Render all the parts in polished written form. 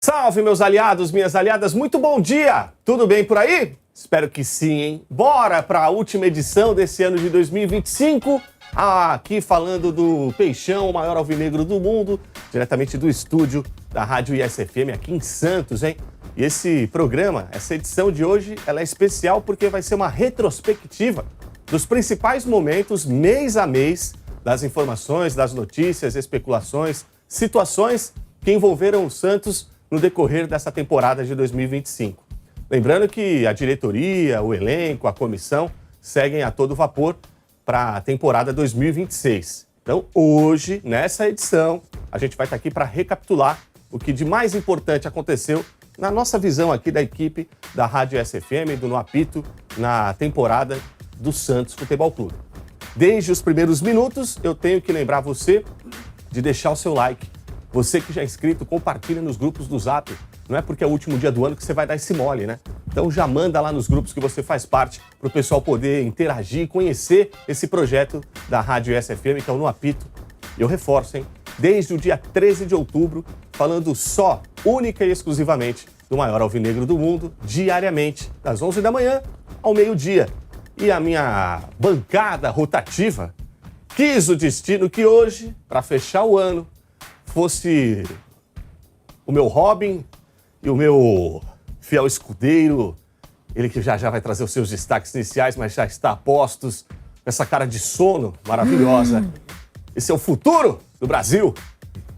Salve, meus aliados, minhas aliadas, muito bom dia! Tudo bem por aí? Espero que sim, hein? Bora para a última edição desse ano de 2025, aqui falando do Peixão, o maior alvinegro do mundo, diretamente do estúdio da Rádio ISFM aqui em Santos, hein? E esse programa, essa edição de hoje, ela é especial porque vai ser uma retrospectiva dos principais momentos, mês a mês, das informações, das notícias, especulações, situações que envolveram o Santos no decorrer dessa temporada de 2025. Lembrando que a diretoria, o elenco, a comissão seguem a todo vapor para a temporada 2026. Então, hoje, nessa edição, a gente vai estar aqui para recapitular o que de mais importante aconteceu na nossa visão aqui da equipe da Rádio SFM, do No Apito, na temporada do Santos Futebol Clube. Desde os primeiros minutos, eu tenho que lembrar você de deixar o seu like. Você que já é inscrito, compartilha nos grupos do Zap. Não é porque é o último dia do ano que você vai dar esse mole, né? Então já manda lá nos grupos que você faz parte para o pessoal poder interagir e conhecer esse projeto da Rádio SFM, que é o No Apito. Eu reforço, hein? Desde o dia 13 de outubro, falando só, única e exclusivamente, do maior alvinegro do mundo, diariamente, das 11 da manhã ao meio-dia. E a minha bancada rotativa quis o destino que hoje, para fechar o ano, fosse o meu Robin e o meu fiel escudeiro, ele que já vai trazer os seus destaques iniciais, mas já está a postos, com essa cara de sono maravilhosa. Esse é o futuro do Brasil.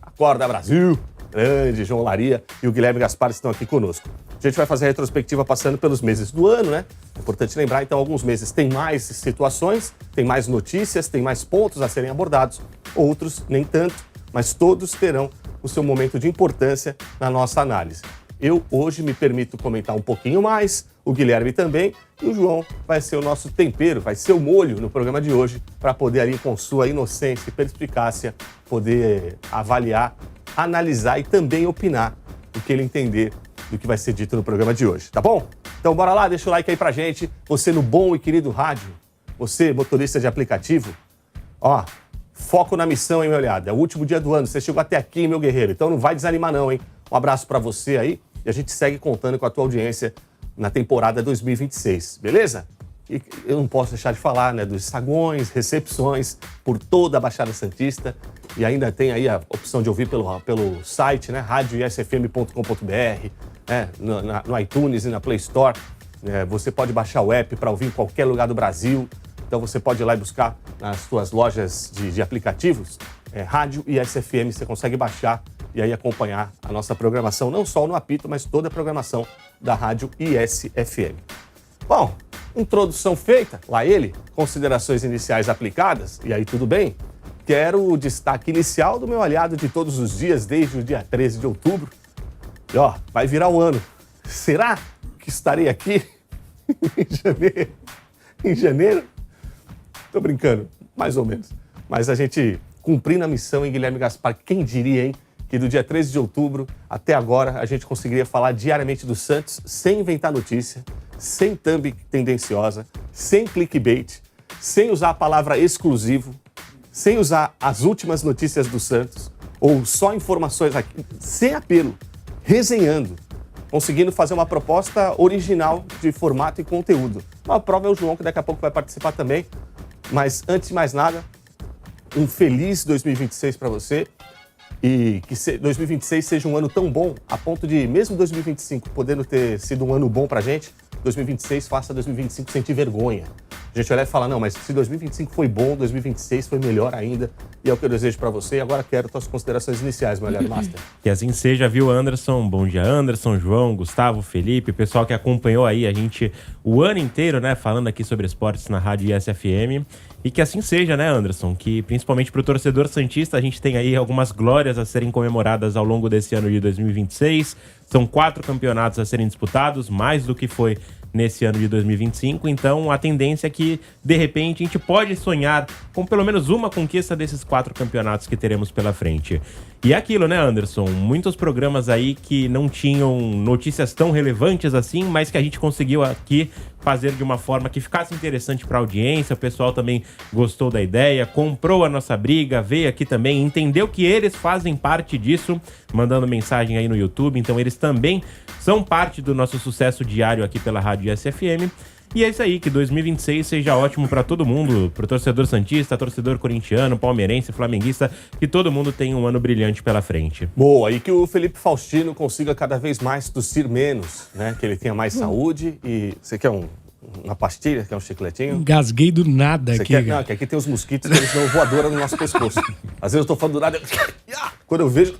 Acorda, Brasil! Grande João Laria e o Guilherme Gaspar estão aqui conosco. A gente vai fazer a retrospectiva passando pelos meses do ano, né? É importante lembrar, então, alguns meses tem mais situações, tem mais notícias, tem mais pontos a serem abordados, outros nem tanto, mas todos terão o seu momento de importância na nossa análise. Eu hoje me permito comentar um pouquinho mais, o Guilherme também, e o João vai ser o nosso tempero, vai ser o molho no programa de hoje, para poder ali, com sua inocência e perspicácia, poder avaliar, analisar e também opinar o que ele entender do que vai ser dito no programa de hoje, tá bom? Então bora lá, deixa o like aí pra gente, você no bom e querido rádio, você motorista de aplicativo, ó, foco na missão, hein, meu olhado? É o último dia do ano, você chegou até aqui, meu guerreiro, então não vai desanimar não, hein? Um abraço pra você aí e a gente segue contando com a tua audiência na temporada 2026, beleza? E eu não posso deixar de falar, né, dos saguões, recepções por toda a Baixada Santista e ainda tem aí a opção de ouvir pelo site, né, radioisfm.com.br, né, no iTunes e na Play Store. Você pode baixar o app para ouvir em qualquer lugar do Brasil. Então você pode ir lá e buscar nas suas lojas de aplicativos, Rádio ISFM, você consegue baixar e aí acompanhar a nossa programação, não só no Apito, mas toda a programação da Rádio ISFM. Bom, introdução feita, lá ele, considerações iniciais aplicadas, e aí tudo bem? Quero o destaque inicial do meu aliado de todos os dias, desde o dia 13 de outubro. E ó, vai virar o ano. Será que estarei aqui em janeiro? Tô brincando, mais ou menos. Mas a gente cumprindo a missão em Guilherme Gaspar, quem diria, hein? Que do dia 13 de outubro até agora a gente conseguiria falar diariamente do Santos sem inventar notícia, sem thumb tendenciosa, sem clickbait, sem usar a palavra exclusivo, sem usar as últimas notícias do Santos, ou só informações aqui, sem apelo, resenhando, conseguindo fazer uma proposta original de formato e conteúdo. Uma prova é o João, que daqui a pouco vai participar também. Mas, antes de mais nada, um feliz 2026 para você e que 2026 seja um ano tão bom a ponto de, mesmo 2025 podendo ter sido um ano bom para a gente, 2026 faça 2025 sentir vergonha. A gente olha e fala, não, mas se 2025 foi bom, 2026 foi melhor ainda, e é o que eu desejo para você. E agora quero tuas considerações iniciais, meu olhado master. Que assim seja, viu, Anderson? Bom dia, Anderson, João, Gustavo, Felipe, pessoal que acompanhou aí a gente o ano inteiro, né, falando aqui sobre esportes na Rádio ISFM. E que assim seja, né, Anderson? Que principalmente pro torcedor santista a gente tem aí algumas glórias a serem comemoradas ao longo desse ano de 2026. São 4 campeonatos a serem disputados, mais do que foi nesse ano de 2025, então a tendência é que, de repente, a gente pode sonhar com pelo menos uma conquista desses 4 campeonatos que teremos pela frente. E é aquilo, né, Anderson? Muitos programas aí que não tinham notícias tão relevantes assim, mas que a gente conseguiu aqui fazer de uma forma que ficasse interessante para a audiência. O pessoal também gostou da ideia, comprou a nossa briga, veio aqui também, entendeu que eles fazem parte disso, mandando mensagem aí no YouTube. Então eles também são parte do nosso sucesso diário aqui pela Rádio SFM. E é isso aí, que 2026 seja ótimo pra todo mundo, pro torcedor santista, torcedor corintiano, palmeirense, flamenguista, que todo mundo tenha um ano brilhante pela frente. Boa, e que o Felipe Faustino consiga cada vez mais tossir menos, né? Que ele tenha mais saúde e... Você quer uma pastilha? Quer um chicletinho? Engasguei do nada Você aqui. quer? Não, que aqui tem os mosquitos que eles dão voadora no nosso pescoço. Às vezes eu tô falando do nada, quando eu vejo...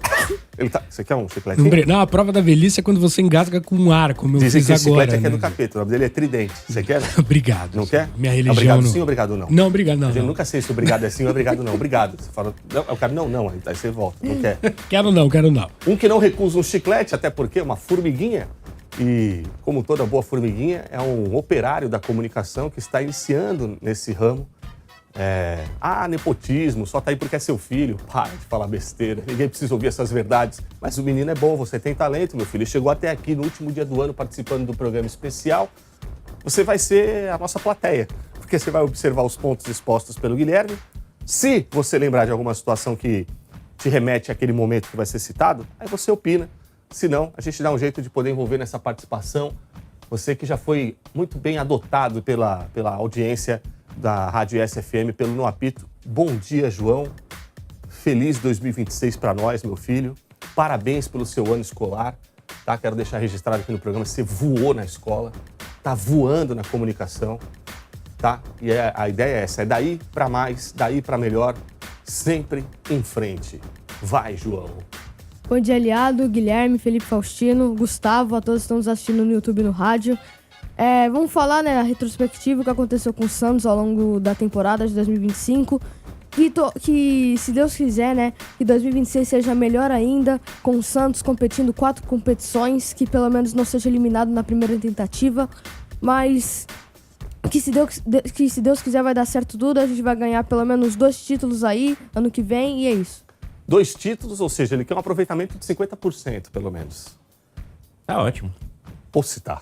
Ele tá... Você quer um chicletinho? Não, a prova da velhice é quando você engasga com ar, como eu Dizem fiz que esse agora. chiclete aqui é né? do capeta, o nome dele é Tridente. Você quer? Obrigado. Não quer? Minha religião Obrigado não. sim, obrigado não. Não, obrigado não. A gente não. nunca sei se obrigado é sim ou obrigado não. Obrigado. Você fala, não, o cara, não. Aí você volta, não quer. Quero não. Um que não recusa um chiclete, até porque é uma formiguinha. E, como toda boa formiguinha, é um operário da comunicação que está iniciando nesse ramo. Nepotismo, só tá aí porque é seu filho. Para de falar besteira, ninguém precisa ouvir essas verdades. Mas o menino é bom, você tem talento, meu filho. Ele chegou até aqui no último dia do ano participando do programa especial. Você vai ser a nossa plateia, porque você vai observar os pontos expostos pelo Guilherme. Se você lembrar de alguma situação que te remete àquele momento que vai ser citado, aí você opina. Se não, a gente dá um jeito de poder envolver nessa participação. Você que já foi muito bem adotado pela audiência da Rádio SFM, pelo No Apito. Bom dia, João. Feliz 2026 para nós, meu filho. Parabéns pelo seu ano escolar. Tá? Quero deixar registrado aqui no programa, você voou na escola, tá voando na comunicação. Tá? E a ideia é essa, é daí para mais, daí para melhor, sempre em frente. Vai, João. Bom dia, aliado, Guilherme, Felipe Faustino, Gustavo, a todos que estão nos assistindo no YouTube e no rádio. Vamos falar, né, a retrospectiva que aconteceu com o Santos ao longo da temporada de 2025. Que, se Deus quiser, né, que 2026 seja melhor ainda, com o Santos competindo 4 competições, que pelo menos não seja eliminado na primeira tentativa, mas que se Deus quiser vai dar certo tudo, a gente vai ganhar pelo menos 2 títulos aí, ano que vem, e é isso. 2 títulos, ou seja, ele quer um aproveitamento de 50%, pelo menos. Tá ótimo. Posso citar.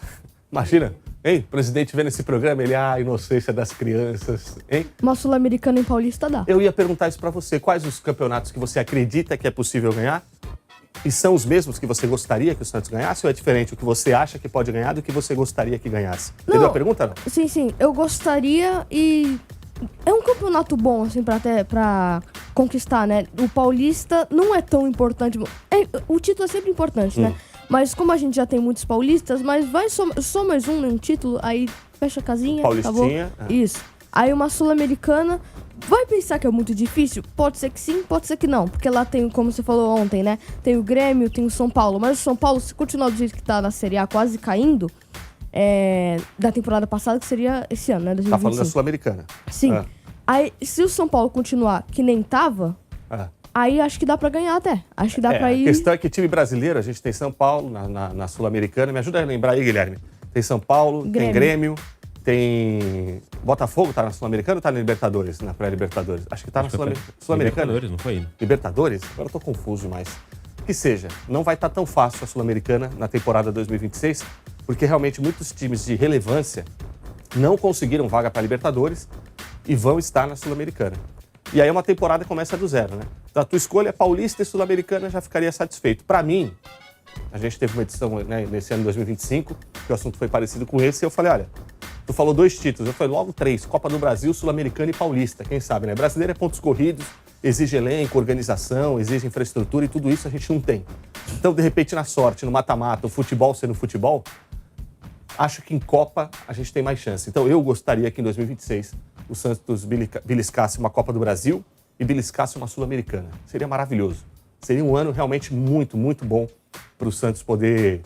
Imagina, hein? O presidente vendo esse programa, ele, inocência das crianças, hein? Uma Sul-Americana em Paulista dá. Eu ia perguntar isso pra você. Quais os campeonatos que você acredita que é possível ganhar? E são os mesmos que você gostaria que o Santos ganhasse? Ou é diferente o que você acha que pode ganhar do que você gostaria que ganhasse? Entendeu a pergunta? Não? Sim. Eu gostaria e... É um campeonato bom, assim, pra conquistar, né? O Paulista não é tão importante. O título é sempre importante, né? Mas como a gente já tem muitos paulistas, mas vai só mais um título, aí fecha a casinha, Paulistinha, acabou. Isso. Aí uma Sul-Americana, vai pensar que é muito difícil? Pode ser que sim, pode ser que não. Porque lá tem, como você falou ontem, né? Tem o Grêmio, tem o São Paulo. Mas o São Paulo, se continuar do jeito que tá na Série A, quase caindo... da temporada passada, que seria esse ano, né? 2025. Tá falando da Sul-Americana. Sim. Aí, se o São Paulo continuar que nem tava, aí acho que dá pra ganhar até. Acho que dá pra ir... A questão é que time brasileiro, a gente tem São Paulo na Sul-Americana. Me ajuda a lembrar aí, Guilherme. Tem São Paulo, tem Grêmio, tem... Botafogo tá na Sul-Americana ou tá na Libertadores? Na pré-Libertadores? Acho que tá na Sul-Americana. Libertadores, não foi? Libertadores? Agora eu tô confuso demais. Que seja, não vai estar tão fácil a Sul-Americana na temporada 2026, porque realmente muitos times de relevância não conseguiram vaga para Libertadores e vão estar na Sul-Americana. E aí uma temporada começa do zero, né? Então a tua escolha Paulista e Sul-Americana já ficaria satisfeito. Para mim, a gente teve uma edição, né, nesse ano de 2025, que o assunto foi parecido com esse, e eu falei, olha, tu falou 2 títulos, eu falei logo 3, Copa do Brasil, Sul-Americana e Paulista, quem sabe, né? Brasileiro é pontos corridos, exige elenco, organização, exige infraestrutura e tudo isso a gente não tem. Então, de repente, na sorte, no mata-mata, o futebol sendo futebol, acho que em Copa a gente tem mais chance. Então, eu gostaria que em 2026 o Santos beliscasse uma Copa do Brasil e beliscasse uma Sul-Americana. Seria maravilhoso. Seria um ano realmente muito, muito bom para o Santos poder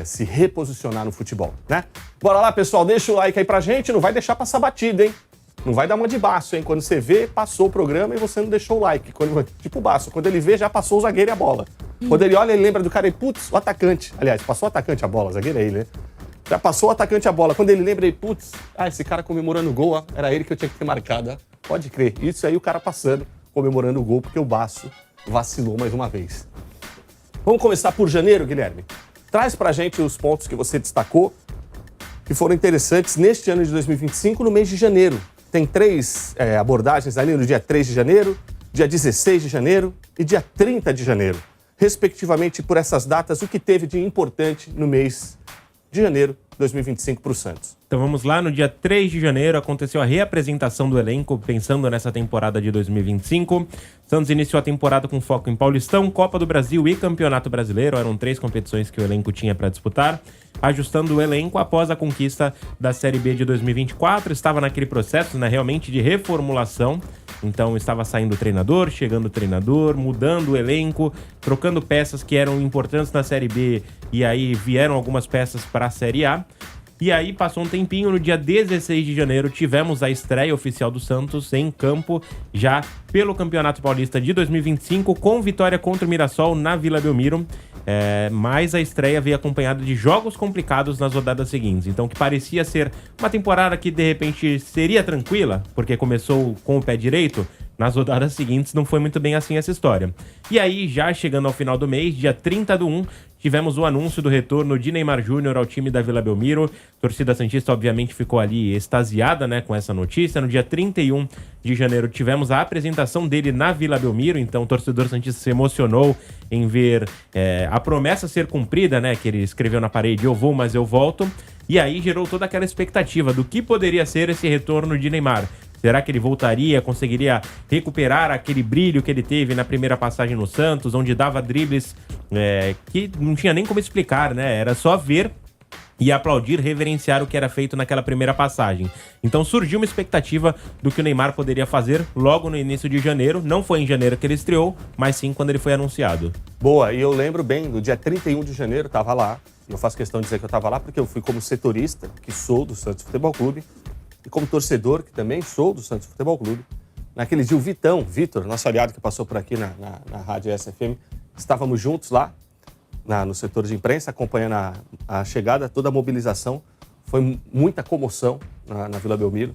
se reposicionar no futebol, né? Bora lá, pessoal, deixa o like aí pra gente, não vai deixar passar batida, hein? Não vai dar uma de baço, hein? Quando você vê, passou o programa e você não deixou o like. Tipo o Baço, quando ele vê, já passou o zagueiro e a bola. Quando ele olha, ele lembra do cara e, putz, o atacante. Aliás, passou o atacante a bola, o zagueiro é ele, né? Já passou o atacante a bola. Quando ele lembra, ele, putz, esse cara comemorando o gol, ó, era ele que eu tinha que ter marcado, ó. Pode crer. Isso aí o cara passando, comemorando o gol, porque o Baço vacilou mais uma vez. Vamos começar por janeiro, Guilherme. Traz pra gente os pontos que você destacou que foram interessantes neste ano de 2025, no mês de janeiro. Tem 3 abordagens ali no dia 3 de janeiro, dia 16 de janeiro e dia 30 de janeiro. Respectivamente, por essas datas, o que teve de importante no mês de janeiro de 2025 para o Santos. Então vamos lá, no dia 3 de janeiro aconteceu a reapresentação do elenco, pensando nessa temporada de 2025. Santos iniciou a temporada com foco em Paulistão, Copa do Brasil e Campeonato Brasileiro. Eram 3 competições que o elenco tinha para disputar. Ajustando o elenco após a conquista da Série B de 2024. Estava naquele processo, né, realmente de reformulação. Então estava saindo o treinador, chegando o treinador, mudando o elenco, trocando peças que eram importantes na Série B e aí vieram algumas peças para a Série A. E aí passou um tempinho, no dia 16 de janeiro tivemos a estreia oficial do Santos em campo, já pelo Campeonato Paulista de 2025, com vitória contra o Mirassol na Vila Belmiro. Mas a estreia veio acompanhada de jogos complicados nas rodadas seguintes. Então, que parecia ser uma temporada que de repente seria tranquila, porque começou com o pé direito, nas rodadas seguintes não foi muito bem assim essa história. E aí, já chegando ao final do mês, dia 30/1, tivemos o anúncio do retorno de Neymar Júnior ao time da Vila Belmiro. A torcida santista, obviamente, ficou ali extasiada, né, com essa notícia. No dia 31 de janeiro, tivemos a apresentação dele na Vila Belmiro. Então, o torcedor santista se emocionou em ver a promessa ser cumprida, né, que ele escreveu na parede: eu vou, mas eu volto. E aí gerou toda aquela expectativa do que poderia ser esse retorno de Neymar. Será que ele voltaria, conseguiria recuperar aquele brilho que ele teve na primeira passagem no Santos, onde dava dribles que não tinha nem como explicar, né? Era só ver e aplaudir, reverenciar o que era feito naquela primeira passagem. Então surgiu uma expectativa do que o Neymar poderia fazer logo no início de janeiro. Não foi em janeiro que ele estreou, mas sim quando ele foi anunciado. Boa, e eu lembro bem, no dia 31 de janeiro, eu estava lá. Eu faço questão de dizer que eu estava lá porque eu fui como setorista, que sou do Santos Futebol Clube, e como torcedor, que também sou do Santos Futebol Clube. Naquele dia, o Vitor, nosso aliado que passou por aqui na Rádio SFM, estávamos juntos lá, no setor de imprensa, acompanhando a chegada, toda a mobilização. Foi muita comoção na Vila Belmiro.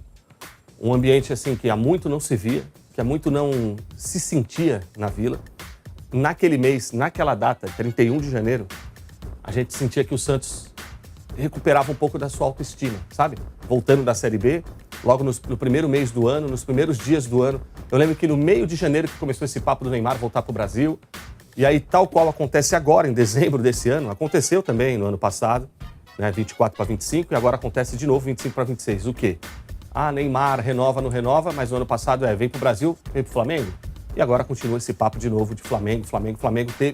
Um ambiente assim que há muito não se via, que há muito não se sentia na Vila. Naquele mês, naquela data, 31 de janeiro, a gente sentia que o Santos recuperava um pouco da sua autoestima, sabe? Voltando da Série B, logo no primeiro mês do ano, nos primeiros dias do ano. Eu lembro que no meio de janeiro que começou esse papo do Neymar voltar para o Brasil. E aí, tal qual acontece agora, em dezembro desse ano, aconteceu também no ano passado, né, 24 para 25, e agora acontece de novo 25 para 26. O quê? Neymar renova, não renova, mas no ano passado vem para o Brasil, vem para o Flamengo. E agora continua esse papo de novo de Flamengo.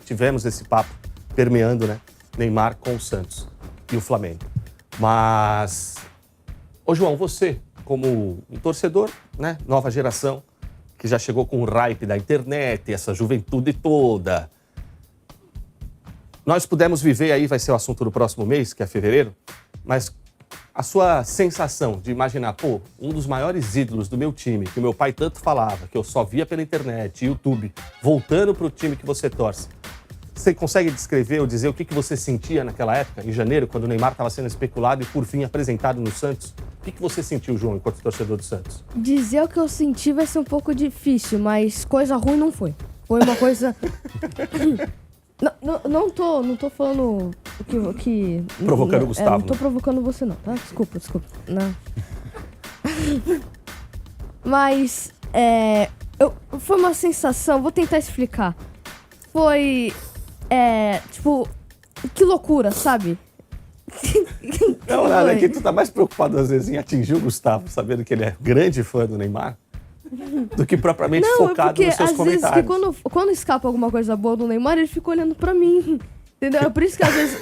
Tivemos esse papo permeando, né? Neymar com o Santos e o Flamengo. Mas, ô João, você, como um torcedor, né, nova geração, que já chegou com o hype da internet, essa juventude toda, nós pudemos viver aí, vai ser o assunto do próximo mês, que é fevereiro, mas a sua sensação de imaginar, um dos maiores ídolos do meu time, que o meu pai tanto falava, que eu só via pela internet, YouTube, voltando para o time que você torce, você consegue descrever ou dizer o que você sentia naquela época, em janeiro, quando o Neymar estava sendo especulado e, por fim, apresentado no Santos? O que você sentiu, João, enquanto torcedor do Santos? Dizer o que eu senti vai ser um pouco difícil, mas coisa ruim não foi. Foi uma coisa... Não tô falando que provocando o Gustavo. Não tô provocando você, não, tá? Desculpa. Não. Mas, foi uma sensação, vou tentar explicar. Foi, que loucura, sabe? Não, nada, aqui tu tá mais preocupado às vezes em atingir o Gustavo, sabendo que ele é grande fã do Neymar, do que propriamente focado nos seus comentários. Não, porque às vezes quando escapa alguma coisa boa do Neymar, ele fica olhando pra mim, entendeu? É por isso que às vezes...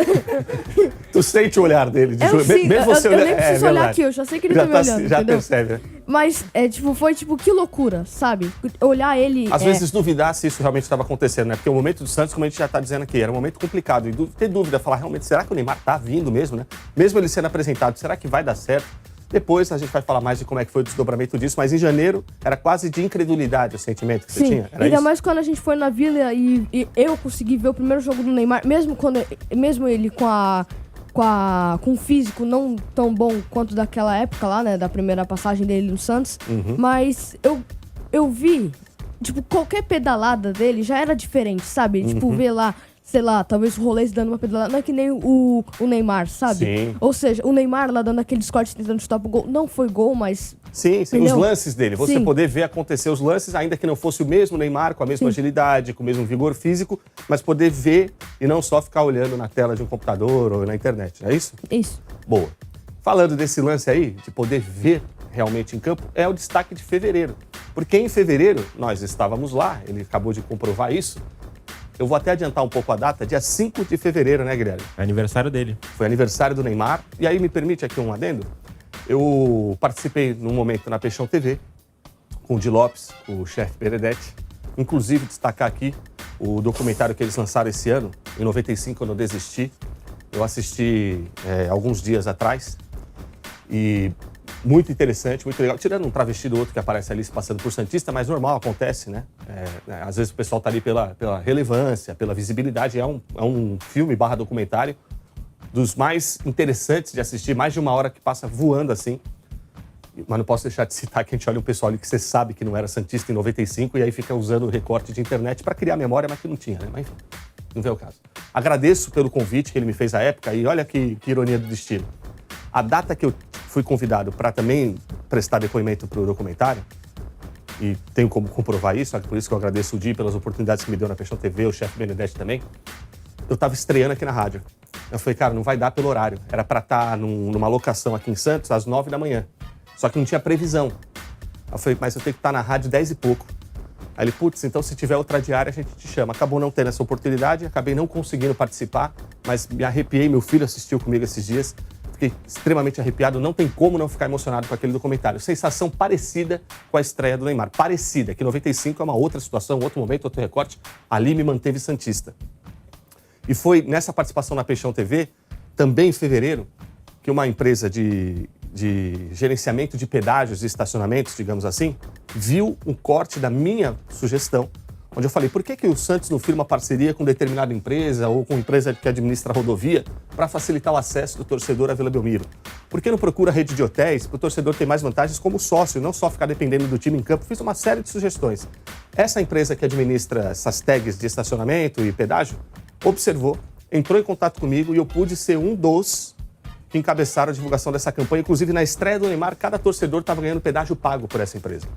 Tu sente o olhar dele, de eu nem preciso olhar aqui, eu já sei que ele tá me olhando, já entendeu? Percebe, né? Mas, foi que loucura, sabe? Olhar ele... Às vezes duvidar se isso realmente estava acontecendo, né? Porque o momento do Santos, como a gente já tá dizendo aqui, era um momento complicado. E ter dúvida, falar realmente, será que o Neymar tá vindo mesmo, né? Mesmo ele sendo apresentado, será que vai dar certo? Depois a gente vai falar mais de como é que foi o desdobramento disso, mas em janeiro era quase de incredulidade o sentimento que você tinha. Era ainda isso? mais quando a gente foi na Vila e eu consegui ver o primeiro jogo do Neymar, mesmo ele com um físico não tão bom quanto daquela época lá, né, da primeira passagem dele no Santos, mas eu vi, qualquer pedalada dele já era diferente, sabe? Ver lá sei lá, talvez o Rolês dando uma pedalada. Não é que nem o Neymar, sabe? Sim. Ou seja, o Neymar lá dando aqueles cortes tentando chutar pro gol. Não foi gol, mas... Sim, os lances dele. Você Sim. poder ver acontecer os lances, ainda que não fosse o mesmo Neymar, com a mesma agilidade, com o mesmo vigor físico, mas poder ver e não só ficar olhando na tela de um computador ou na internet, não é isso? Isso. Boa. Falando desse lance aí, de poder ver realmente em campo, é o destaque de fevereiro. Porque em fevereiro, nós estávamos lá, ele acabou de comprovar isso. Eu vou até adiantar um pouco a data, dia 5 de fevereiro, né, Guilherme? Aniversário dele. Foi aniversário do Neymar. E aí, me permite aqui um adendo? Eu participei num momento na Peixão TV, com o Di Lopes, com o chefe Benedetti. Inclusive, destacar aqui o documentário que eles lançaram esse ano, em 95, quando eu desisti. Eu assisti alguns dias atrás. E muito interessante, muito legal. Tirando um travesti do outro que aparece ali se passando por santista, mas normal, acontece, né? Às vezes o pessoal tá ali pela relevância, pela visibilidade. É um filme / documentário dos mais interessantes de assistir, mais de uma hora que passa voando assim. Mas não posso deixar de citar que a gente olha um pessoal ali que você sabe que não era santista em 95 e aí fica usando o recorte de internet para criar memória, mas que não tinha, né? Mas enfim, não vê o caso. Agradeço pelo convite que ele me fez à época e olha que ironia do destino. A data que eu fui convidado para também prestar depoimento para o documentário, e tenho como comprovar isso, por isso que eu agradeço o Di pelas oportunidades que me deu na Peixão TV, o chefe Benedetti também, eu estava estreando aqui na rádio. Eu falei, cara, não vai dar pelo horário. Era para estar numa locação aqui em Santos às 9 da manhã. Só que não tinha previsão. Eu falei, mas eu tenho que estar na rádio 10 e pouco. Aí ele, putz, então se tiver outra diária a gente te chama. Acabou não tendo essa oportunidade, acabei não conseguindo participar, mas me arrepiei, meu filho assistiu comigo esses dias. Fiquei extremamente arrepiado, não tem como não ficar emocionado com aquele documentário. Sensação parecida com a estreia do Neymar. Parecida, que 95 é uma outra situação, outro momento, outro recorte. Ali me manteve santista. E foi nessa participação na Peixão TV, também em fevereiro, que uma empresa de gerenciamento de pedágios e estacionamentos, digamos assim, viu um corte da minha sugestão, onde eu falei, por que o Santos não firma parceria com determinada empresa ou com empresa que administra a rodovia para facilitar o acesso do torcedor à Vila Belmiro? Por que não procura rede de hotéis para o torcedor ter mais vantagens como sócio, não só ficar dependendo do time em campo? Fiz uma série de sugestões. Essa empresa que administra essas tags de estacionamento e pedágio observou, entrou em contato comigo e eu pude ser um dos que encabeçaram a divulgação dessa campanha. Inclusive, na estreia do Neymar, cada torcedor estava ganhando pedágio pago por essa empresa.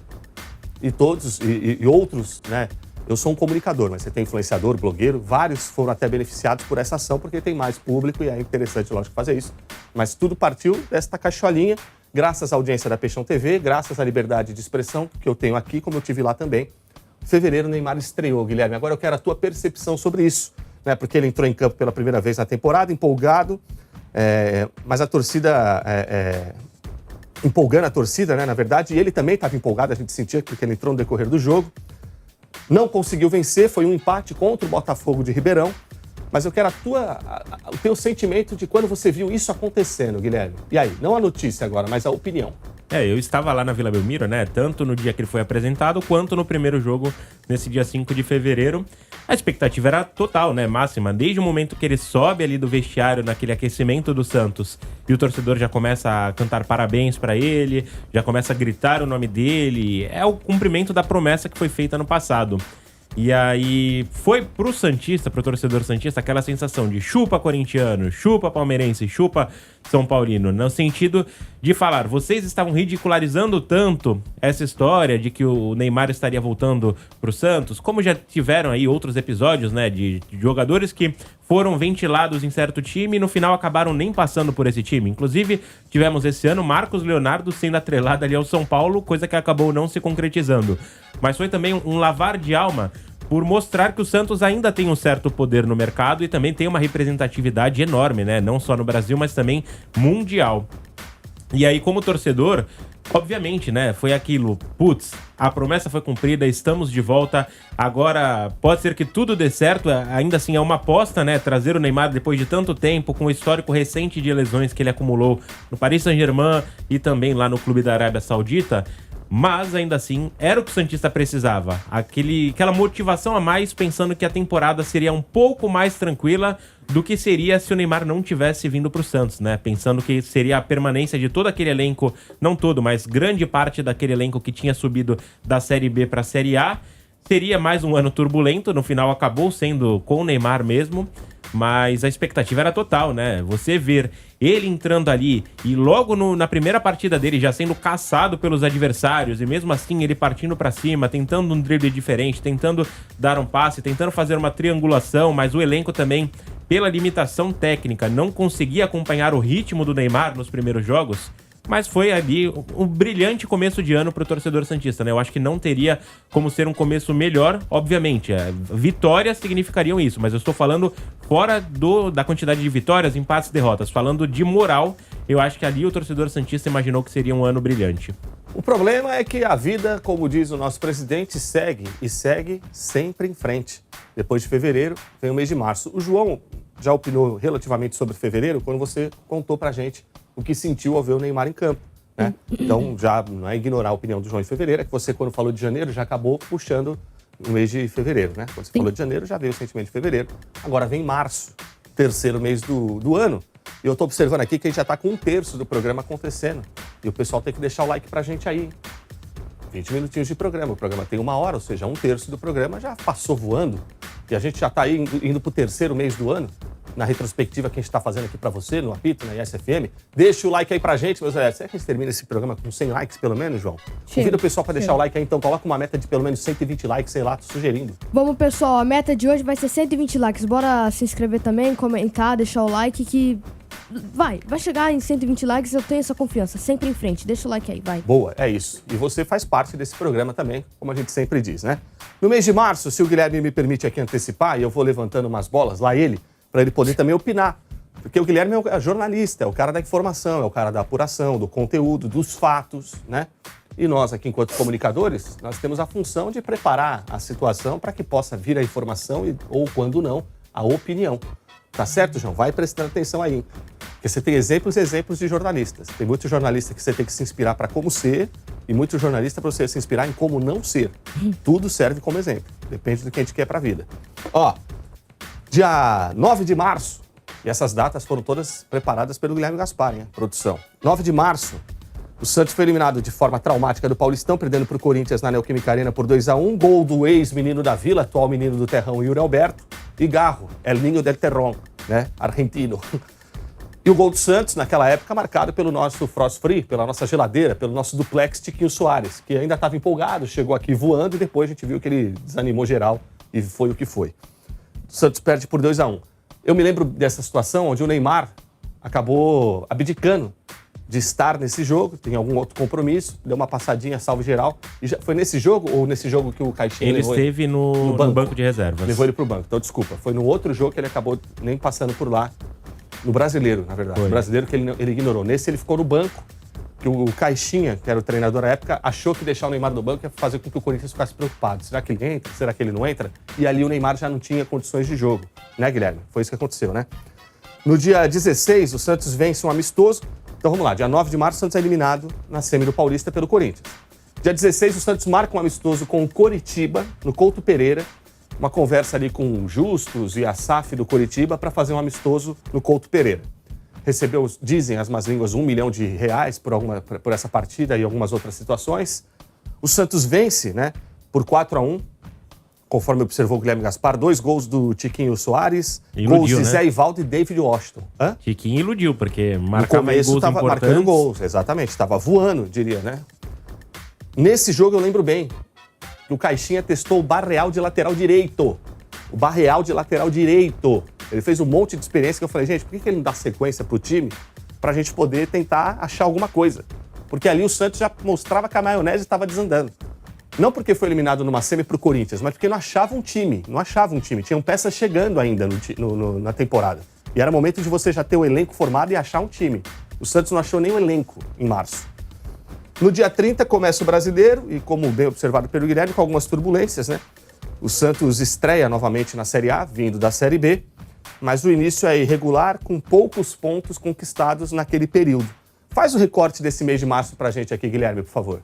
E todos, e outros, né? Eu sou um comunicador, mas você tem influenciador, blogueiro, vários foram até beneficiados por essa ação, porque tem mais público e é interessante, lógico, fazer isso. Mas tudo partiu desta cacholinha, graças à audiência da Peixão TV, graças à liberdade de expressão que eu tenho aqui, como eu tive lá também. Em fevereiro, o Neymar estreou, Guilherme. Agora eu quero a tua percepção sobre isso, né? Porque ele entrou em campo pela primeira vez na temporada, empolgado, mas a torcida... empolgando a torcida, né, na verdade, e ele também estava empolgado, a gente sentia, porque ele entrou no decorrer do jogo. Não conseguiu vencer, foi um empate contra o Botafogo de Ribeirão, mas eu quero o teu sentimento de quando você viu isso acontecendo, Guilherme. E aí, não a notícia agora, mas a opinião. Eu estava lá na Vila Belmiro, né, tanto no dia que ele foi apresentado, quanto no primeiro jogo, nesse dia 5 de fevereiro. A expectativa era total, né, máxima. Desde o momento que ele sobe ali do vestiário, naquele aquecimento do Santos, e o torcedor já começa a cantar parabéns pra ele, já começa a gritar o nome dele. É o cumprimento da promessa que foi feita no passado. E aí foi pro santista, pro torcedor santista, aquela sensação de chupa corintiano, chupa palmeirense, chupa São Paulino, no sentido de falar, vocês estavam ridicularizando tanto essa história de que o Neymar estaria voltando pro Santos, como já tiveram aí outros episódios, né, de jogadores que foram ventilados em certo time e no final acabaram nem passando por esse time. Inclusive, tivemos esse ano Marcos Leonardo sendo atrelado ali ao São Paulo, coisa que acabou não se concretizando. Mas foi também um lavar de alma por mostrar que o Santos ainda tem um certo poder no mercado e também tem uma representatividade enorme, né? Não só no Brasil, mas também mundial. E aí, como torcedor, obviamente, né? Foi aquilo, putz, a promessa foi cumprida, estamos de volta. Agora, pode ser que tudo dê certo, ainda assim é uma aposta, né? Trazer o Neymar depois de tanto tempo, com o histórico recente de lesões que ele acumulou no Paris Saint-Germain e também lá no clube da Arábia Saudita. Mas, ainda assim, era o que o santista precisava. Aquela motivação a mais, pensando que a temporada seria um pouco mais tranquila do que seria se o Neymar não tivesse vindo pro Santos, né? Pensando que seria a permanência de todo aquele elenco, não todo, mas grande parte daquele elenco que tinha subido da Série B pra Série A, Teria mais um ano turbulento, no final acabou sendo com o Neymar mesmo, mas a expectativa era total, né? Você ver ele entrando ali e logo na primeira partida dele já sendo caçado pelos adversários e mesmo assim ele partindo pra cima, tentando um drible diferente, tentando dar um passe, tentando fazer uma triangulação, mas o elenco também, pela limitação técnica, não conseguia acompanhar o ritmo do Neymar nos primeiros jogos. Mas foi ali um brilhante começo de ano pro torcedor santista, né? Eu acho que não teria como ser um começo melhor, obviamente. Vitórias significariam isso, mas eu estou falando fora da quantidade de vitórias, empates e derrotas. Falando de moral, eu acho que ali o torcedor santista imaginou que seria um ano brilhante. O problema é que a vida, como diz o nosso presidente, segue e segue sempre em frente. Depois de fevereiro, vem o mês de março. O João já opinou relativamente sobre fevereiro quando você contou pra gente o que sentiu ao ver o Neymar em campo, né? Então, já não é ignorar a opinião do João de fevereiro, é que você, quando falou de janeiro, já acabou puxando o mês de fevereiro, né? Quando você falou de janeiro, já veio o sentimento de fevereiro. Agora vem março, terceiro mês do ano, e eu tô observando aqui que a gente já tá com 1/3 do programa acontecendo. E o pessoal tem que deixar o like pra gente aí. 20 minutinhos de programa. O programa tem 1 hora, ou seja, 1/3 do programa já passou voando. E a gente já tá aí indo pro terceiro mês do ano. Na retrospectiva que a gente está fazendo aqui para você, no Apito, na ISFM. Deixa o like aí pra gente, meus olhares. Será que a gente termina esse programa com 100 likes, pelo menos, João? Convida o pessoal para deixar o like aí, então. Coloca uma meta de pelo menos 120 likes, sei lá, tô sugerindo. Vamos, pessoal. A meta de hoje vai ser 120 likes. Bora se inscrever também, comentar, deixar o like que... Vai chegar em 120 likes, eu tenho essa confiança. Sempre em frente. Deixa o like aí, vai. Boa, é isso. E você faz parte desse programa também, como a gente sempre diz, né? No mês de março, se o Guilherme me permite aqui antecipar, e eu vou levantando umas bolas, lá ele, para ele poder também opinar. Porque o Guilherme é o jornalista, é o cara da informação, é o cara da apuração, do conteúdo, dos fatos, né? E nós aqui, enquanto comunicadores, nós temos a função de preparar a situação para que possa vir a informação ou, quando não, a opinião. Tá certo, João? Vai prestando atenção aí. Porque você tem exemplos e exemplos de jornalistas. Tem muitos jornalistas que você tem que se inspirar para como ser e muitos jornalistas para você se inspirar em como não ser. Tudo serve como exemplo. Depende do que a gente quer para a vida. Ó, dia 9 de março, e essas datas foram todas preparadas pelo Guilherme Gaspar, hein, produção. 9 de março, o Santos foi eliminado de forma traumática do Paulistão, perdendo para o Corinthians na Neoquímica Arena por 2-1. Gol do ex-menino da Vila, atual menino do Terrão, Yuri Alberto. E Garro, El Niño del Terrón, né, argentino. E o gol do Santos, naquela época, marcado pelo nosso Frost Free, pela nossa geladeira, pelo nosso duplex Tiquinho Soares, que ainda estava empolgado, chegou aqui voando e depois a gente viu que ele desanimou geral e foi o que foi. O Santos perde por 2-1. Eu me lembro dessa situação onde o Neymar acabou abdicando de estar nesse jogo, tem algum outro compromisso, deu uma passadinha, salve geral. E foi nesse jogo ou nesse jogo que o Caixinha levou ele? Ele esteve no banco de reservas. Levou ele pro banco, então desculpa. Foi no outro jogo que ele acabou nem passando por lá. No brasileiro, na verdade. No brasileiro que ele ignorou. Nesse ele ficou no banco, que o Caixinha, que era o treinador à época, achou que deixar o Neymar no banco ia fazer com que o Corinthians ficasse preocupado. Será que ele entra? Será que ele não entra? E ali o Neymar já não tinha condições de jogo. Né, Guilherme? Foi isso que aconteceu, né? No dia 16, o Santos vence um amistoso. Então vamos lá, dia 9 de março, o Santos é eliminado na semi do Paulista pelo Corinthians. Dia 16, o Santos marca um amistoso com o Coritiba, no Couto Pereira. Uma conversa ali com o Justus e a SAF do Coritiba para fazer um amistoso no Couto Pereira. Recebeu, dizem as más línguas, R$1 milhão por essa partida e algumas outras situações. O Santos vence, né, por 4-1, conforme observou o Guilherme Gaspar, 2 gols do Tiquinho Soares, gols de Zé Ivaldo e David Washington. Tiquinho iludiu, porque marcava gols importantes. Estava marcando gols, exatamente, estava voando, diria, né? Nesse jogo eu lembro bem que o Caixinha testou o Barreal de lateral direito. O Barreal de lateral direito. Ele fez um monte de experiência que eu falei, gente, por que ele não dá sequência pro time pra gente poder tentar achar alguma coisa? Porque ali o Santos já mostrava que a maionese estava desandando. Não porque foi eliminado numa semi pro Corinthians, mas porque não achava um time. Tinham peças chegando ainda na temporada. E era momento de você já ter o elenco formado e achar um time. O Santos não achou nem o elenco em março. No dia 30 começa o Brasileiro, e como bem observado pelo Guilherme, com algumas turbulências, né? O Santos estreia novamente na Série A, vindo da Série B, mas o início é irregular, com poucos pontos conquistados naquele período. Faz o recorte desse mês de março pra gente aqui, Guilherme, por favor.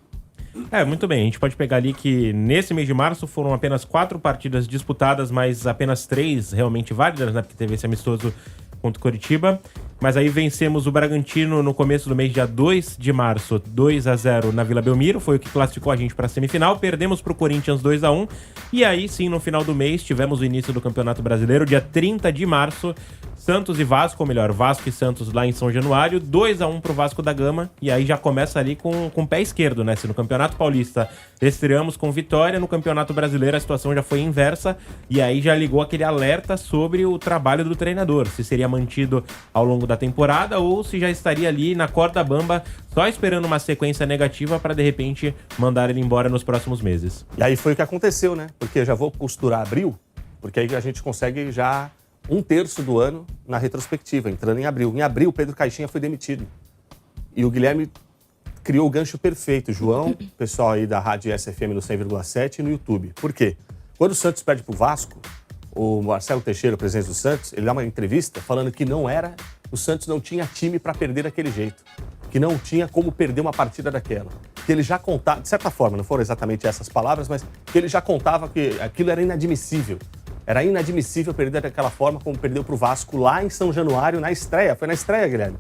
Muito bem. A gente pode pegar ali que nesse mês de março foram apenas 4 partidas disputadas, mas apenas 3 realmente válidas, né? Porque teve esse amistoso contra o Coritiba. mas aí vencemos o Bragantino no começo do mês, dia 2 de março, 2-0 na Vila Belmiro, foi o que classificou a gente para a semifinal, perdemos para o Corinthians 2-1, e aí sim, no final do mês, tivemos o início do Campeonato Brasileiro, dia 30 de março, Santos e Vasco, ou melhor, Vasco e Santos lá em São Januário, 2-1 pro Vasco da Gama, e aí já começa ali com o pé esquerdo, né? Se no Campeonato Paulista estreamos com vitória, no Campeonato Brasileiro a situação já foi inversa, e aí já ligou aquele alerta sobre o trabalho do treinador, se seria mantido ao longo da temporada ou se já estaria ali na corda bamba, só esperando uma sequência negativa para de repente mandar ele embora nos próximos meses. E aí foi o que aconteceu, né? Porque eu já vou costurar abril, porque aí a gente consegue já 1/3 do ano na retrospectiva, entrando em abril. Em abril, o Pedro Caixinha foi demitido. E o Guilherme criou o gancho perfeito. João, pessoal aí da Rádio SFM no 100,7 e no YouTube. Por quê? Quando o Santos perde pro Vasco, o Marcelo Teixeira, o presidente do Santos, ele dá uma entrevista falando que o Santos não tinha time para perder daquele jeito. Que não tinha como perder uma partida daquela. Que ele já contava, de certa forma, não foram exatamente essas palavras, mas que ele já contava que aquilo era inadmissível. Era inadmissível perder daquela forma como perdeu para o Vasco lá em São Januário, na estreia. Foi na estreia, Guilherme,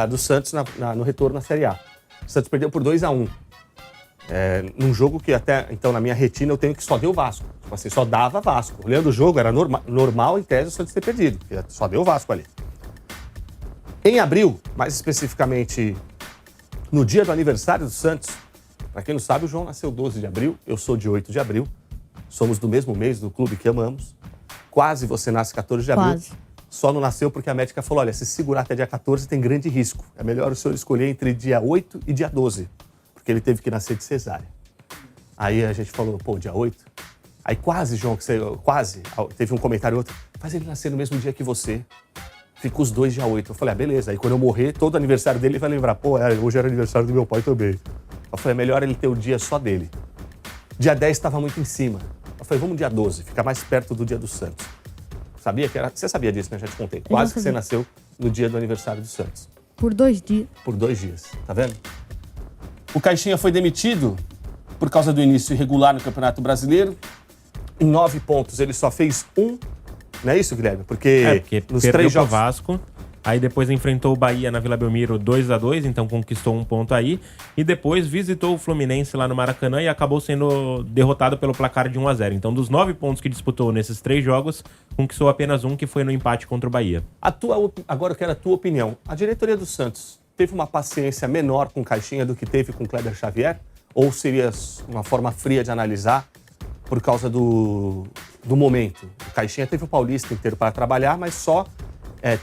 do Santos no retorno na Série A. O Santos perdeu por 2-1. Num jogo que até, então, na minha retina, eu tenho que só deu Vasco. Tipo assim, só dava Vasco. Olhando o jogo, era normal, em tese, o Santos ter perdido. Só deu Vasco ali. Em abril, mais especificamente no dia do aniversário do Santos, para quem não sabe, o João nasceu 12 de abril, eu sou de 8 de abril. Somos do mesmo mês, do clube que amamos. Quase você nasce 14 de abril. Quase. Só não nasceu porque a médica falou, olha, se segurar até dia 14 tem grande risco. É melhor o senhor escolher entre dia 8 e dia 12. Porque ele teve que nascer de cesárea. Aí a gente falou, pô, dia 8? Aí quase, João, quase, teve um comentário outro, faz ele nascer no mesmo dia que você. Fica os dois dia 8. Eu falei, faleza. Aí quando eu morrer, todo aniversário dele ele vai lembrar, pô, hoje era aniversário do meu pai também. Eu falei, é melhor ele ter o dia só dele. Dia 10 estava muito em cima. Eu falei, vamos dia 12, fica mais perto do dia do Santos. Sabia que era... Você sabia disso, né? Já te contei. Quase que você nasceu no dia do aniversário do Santos. Por 2 dias. Por 2 dias, tá vendo? O Caixinha foi demitido por causa do início irregular no Campeonato Brasileiro. Em 9 pontos, ele só fez 1. Não é isso, Guilherme? Porque nos 3 jogos... Vasco. Aí depois enfrentou o Bahia na Vila Belmiro 2-2, então conquistou 1 ponto aí. E depois visitou o Fluminense lá no Maracanã e acabou sendo derrotado pelo placar de 1-0. Então dos 9 pontos que disputou nesses 3 jogos, conquistou apenas 1, que foi no empate contra o Bahia. Agora eu quero a tua opinião. A diretoria do Santos teve uma paciência menor com o Caixinha do que teve com o Kleber Xavier? Ou seria uma forma fria de analisar por causa do momento? O Caixinha teve o Paulista inteiro para trabalhar, mas só...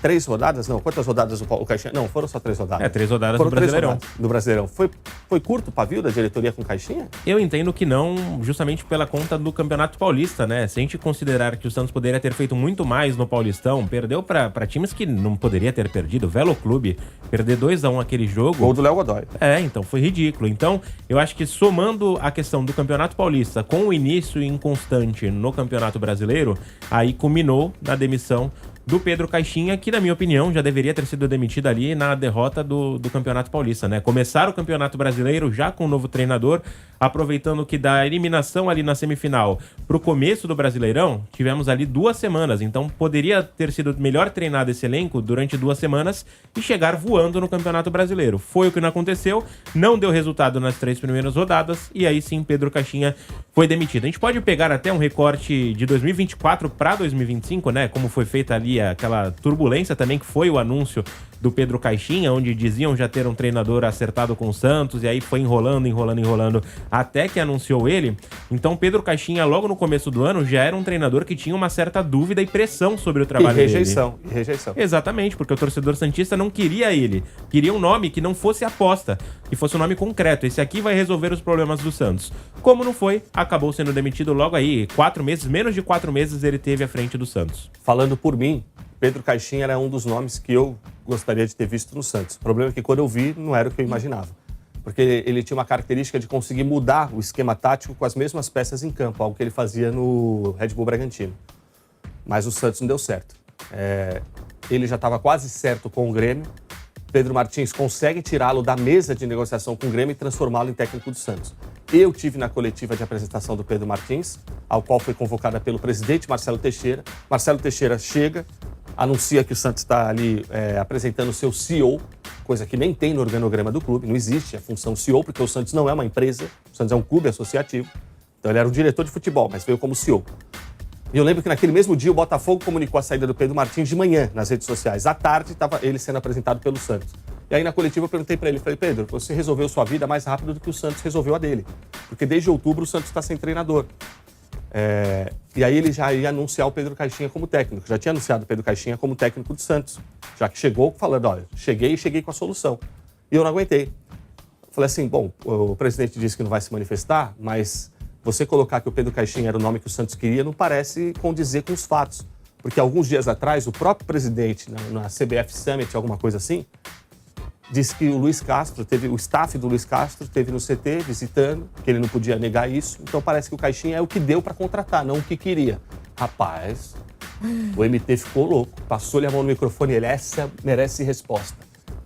3 rodadas? Não, quantas rodadas o Caixinha... Não, foram só 3 rodadas. 3 rodadas foram do Brasileirão. 3 rodadas do Brasileirão. Foi curto o pavio da diretoria com o Caixinha? Eu entendo que não, justamente pela conta do Campeonato Paulista, né? Se a gente considerar que o Santos poderia ter feito muito mais no Paulistão, perdeu pra times que não poderia ter perdido. Velo Clube, perder 2-1 aquele jogo... Gol do Léo Godoy. Então foi ridículo. Então, eu acho que somando a questão do Campeonato Paulista com o início inconstante no Campeonato Brasileiro, aí culminou na demissão do Pedro Caixinha, que, na minha opinião, já deveria ter sido demitido ali na derrota do Campeonato Paulista, né? Começar o Campeonato Brasileiro já com um novo treinador, aproveitando que da eliminação ali na semifinal pro começo do Brasileirão, tivemos ali 2 semanas, então poderia ter sido melhor treinado esse elenco durante 2 semanas e chegar voando no Campeonato Brasileiro. Foi o que não aconteceu, não deu resultado nas 3 primeiras rodadas, e aí sim Pedro Caixinha foi demitido. A gente pode pegar até um recorte de 2024 para 2025, né? Como foi feita ali aquela turbulência também, que foi o anúncio do Pedro Caixinha, onde diziam já ter um treinador acertado com o Santos, e aí foi enrolando, até que anunciou ele. Então Pedro Caixinha, logo no começo do ano, já era um treinador que tinha uma certa dúvida e pressão sobre o trabalho dele. E rejeição. Exatamente, porque o torcedor santista não queria ele. Queria um nome que não fosse aposta, que fosse um nome concreto. Esse aqui vai resolver os problemas do Santos. Como não foi, acabou sendo demitido logo aí. 4 meses, menos de 4 meses ele teve à frente do Santos. Falando por mim, Pedro Caixinha era um dos nomes que eu gostaria de ter visto no Santos. O problema é que quando eu vi, não era o que eu imaginava. Porque ele tinha uma característica de conseguir mudar o esquema tático com as mesmas peças em campo, algo que ele fazia no Red Bull Bragantino. Mas o Santos não deu certo. Ele já estava quase certo com o Grêmio. Pedro Martins consegue tirá-lo da mesa de negociação com o Grêmio e transformá-lo em técnico do Santos. Eu tive na coletiva de apresentação do Pedro Martins, ao qual foi convocada pelo presidente Marcelo Teixeira. Marcelo Teixeira chega, anuncia que o Santos está ali apresentando o seu CEO, coisa que nem tem no organograma do clube, não existe a função CEO, porque o Santos não é uma empresa, o Santos é um clube associativo. Então ele era um diretor de futebol, mas veio como CEO. E eu lembro que naquele mesmo dia o Botafogo comunicou a saída do Pedro Martins de manhã nas redes sociais. À tarde estava ele sendo apresentado pelo Santos. E aí na coletiva eu perguntei para ele, falei, Pedro, você resolveu sua vida mais rápido do que o Santos resolveu a dele. Porque desde outubro o Santos está sem treinador. E aí ele já ia anunciar o Pedro Caixinha como técnico. Já tinha anunciado o Pedro Caixinha como técnico do Santos. Já que chegou falando, olha, cheguei com a solução. E eu não aguentei. Falei assim, bom, o presidente disse que não vai se manifestar, mas você colocar que o Pedro Caixinha era o nome que o Santos queria não parece condizer com os fatos. Porque alguns dias atrás, o próprio presidente, na CBF Summit, alguma coisa assim, disse que o Luiz Castro, o staff do Luiz Castro esteve no CT visitando, que ele não podia negar isso. Então parece que o Caixinha é o que deu para contratar, não o que queria. Rapaz, o MT ficou louco, passou-lhe a mão no microfone e ele, essa merece resposta.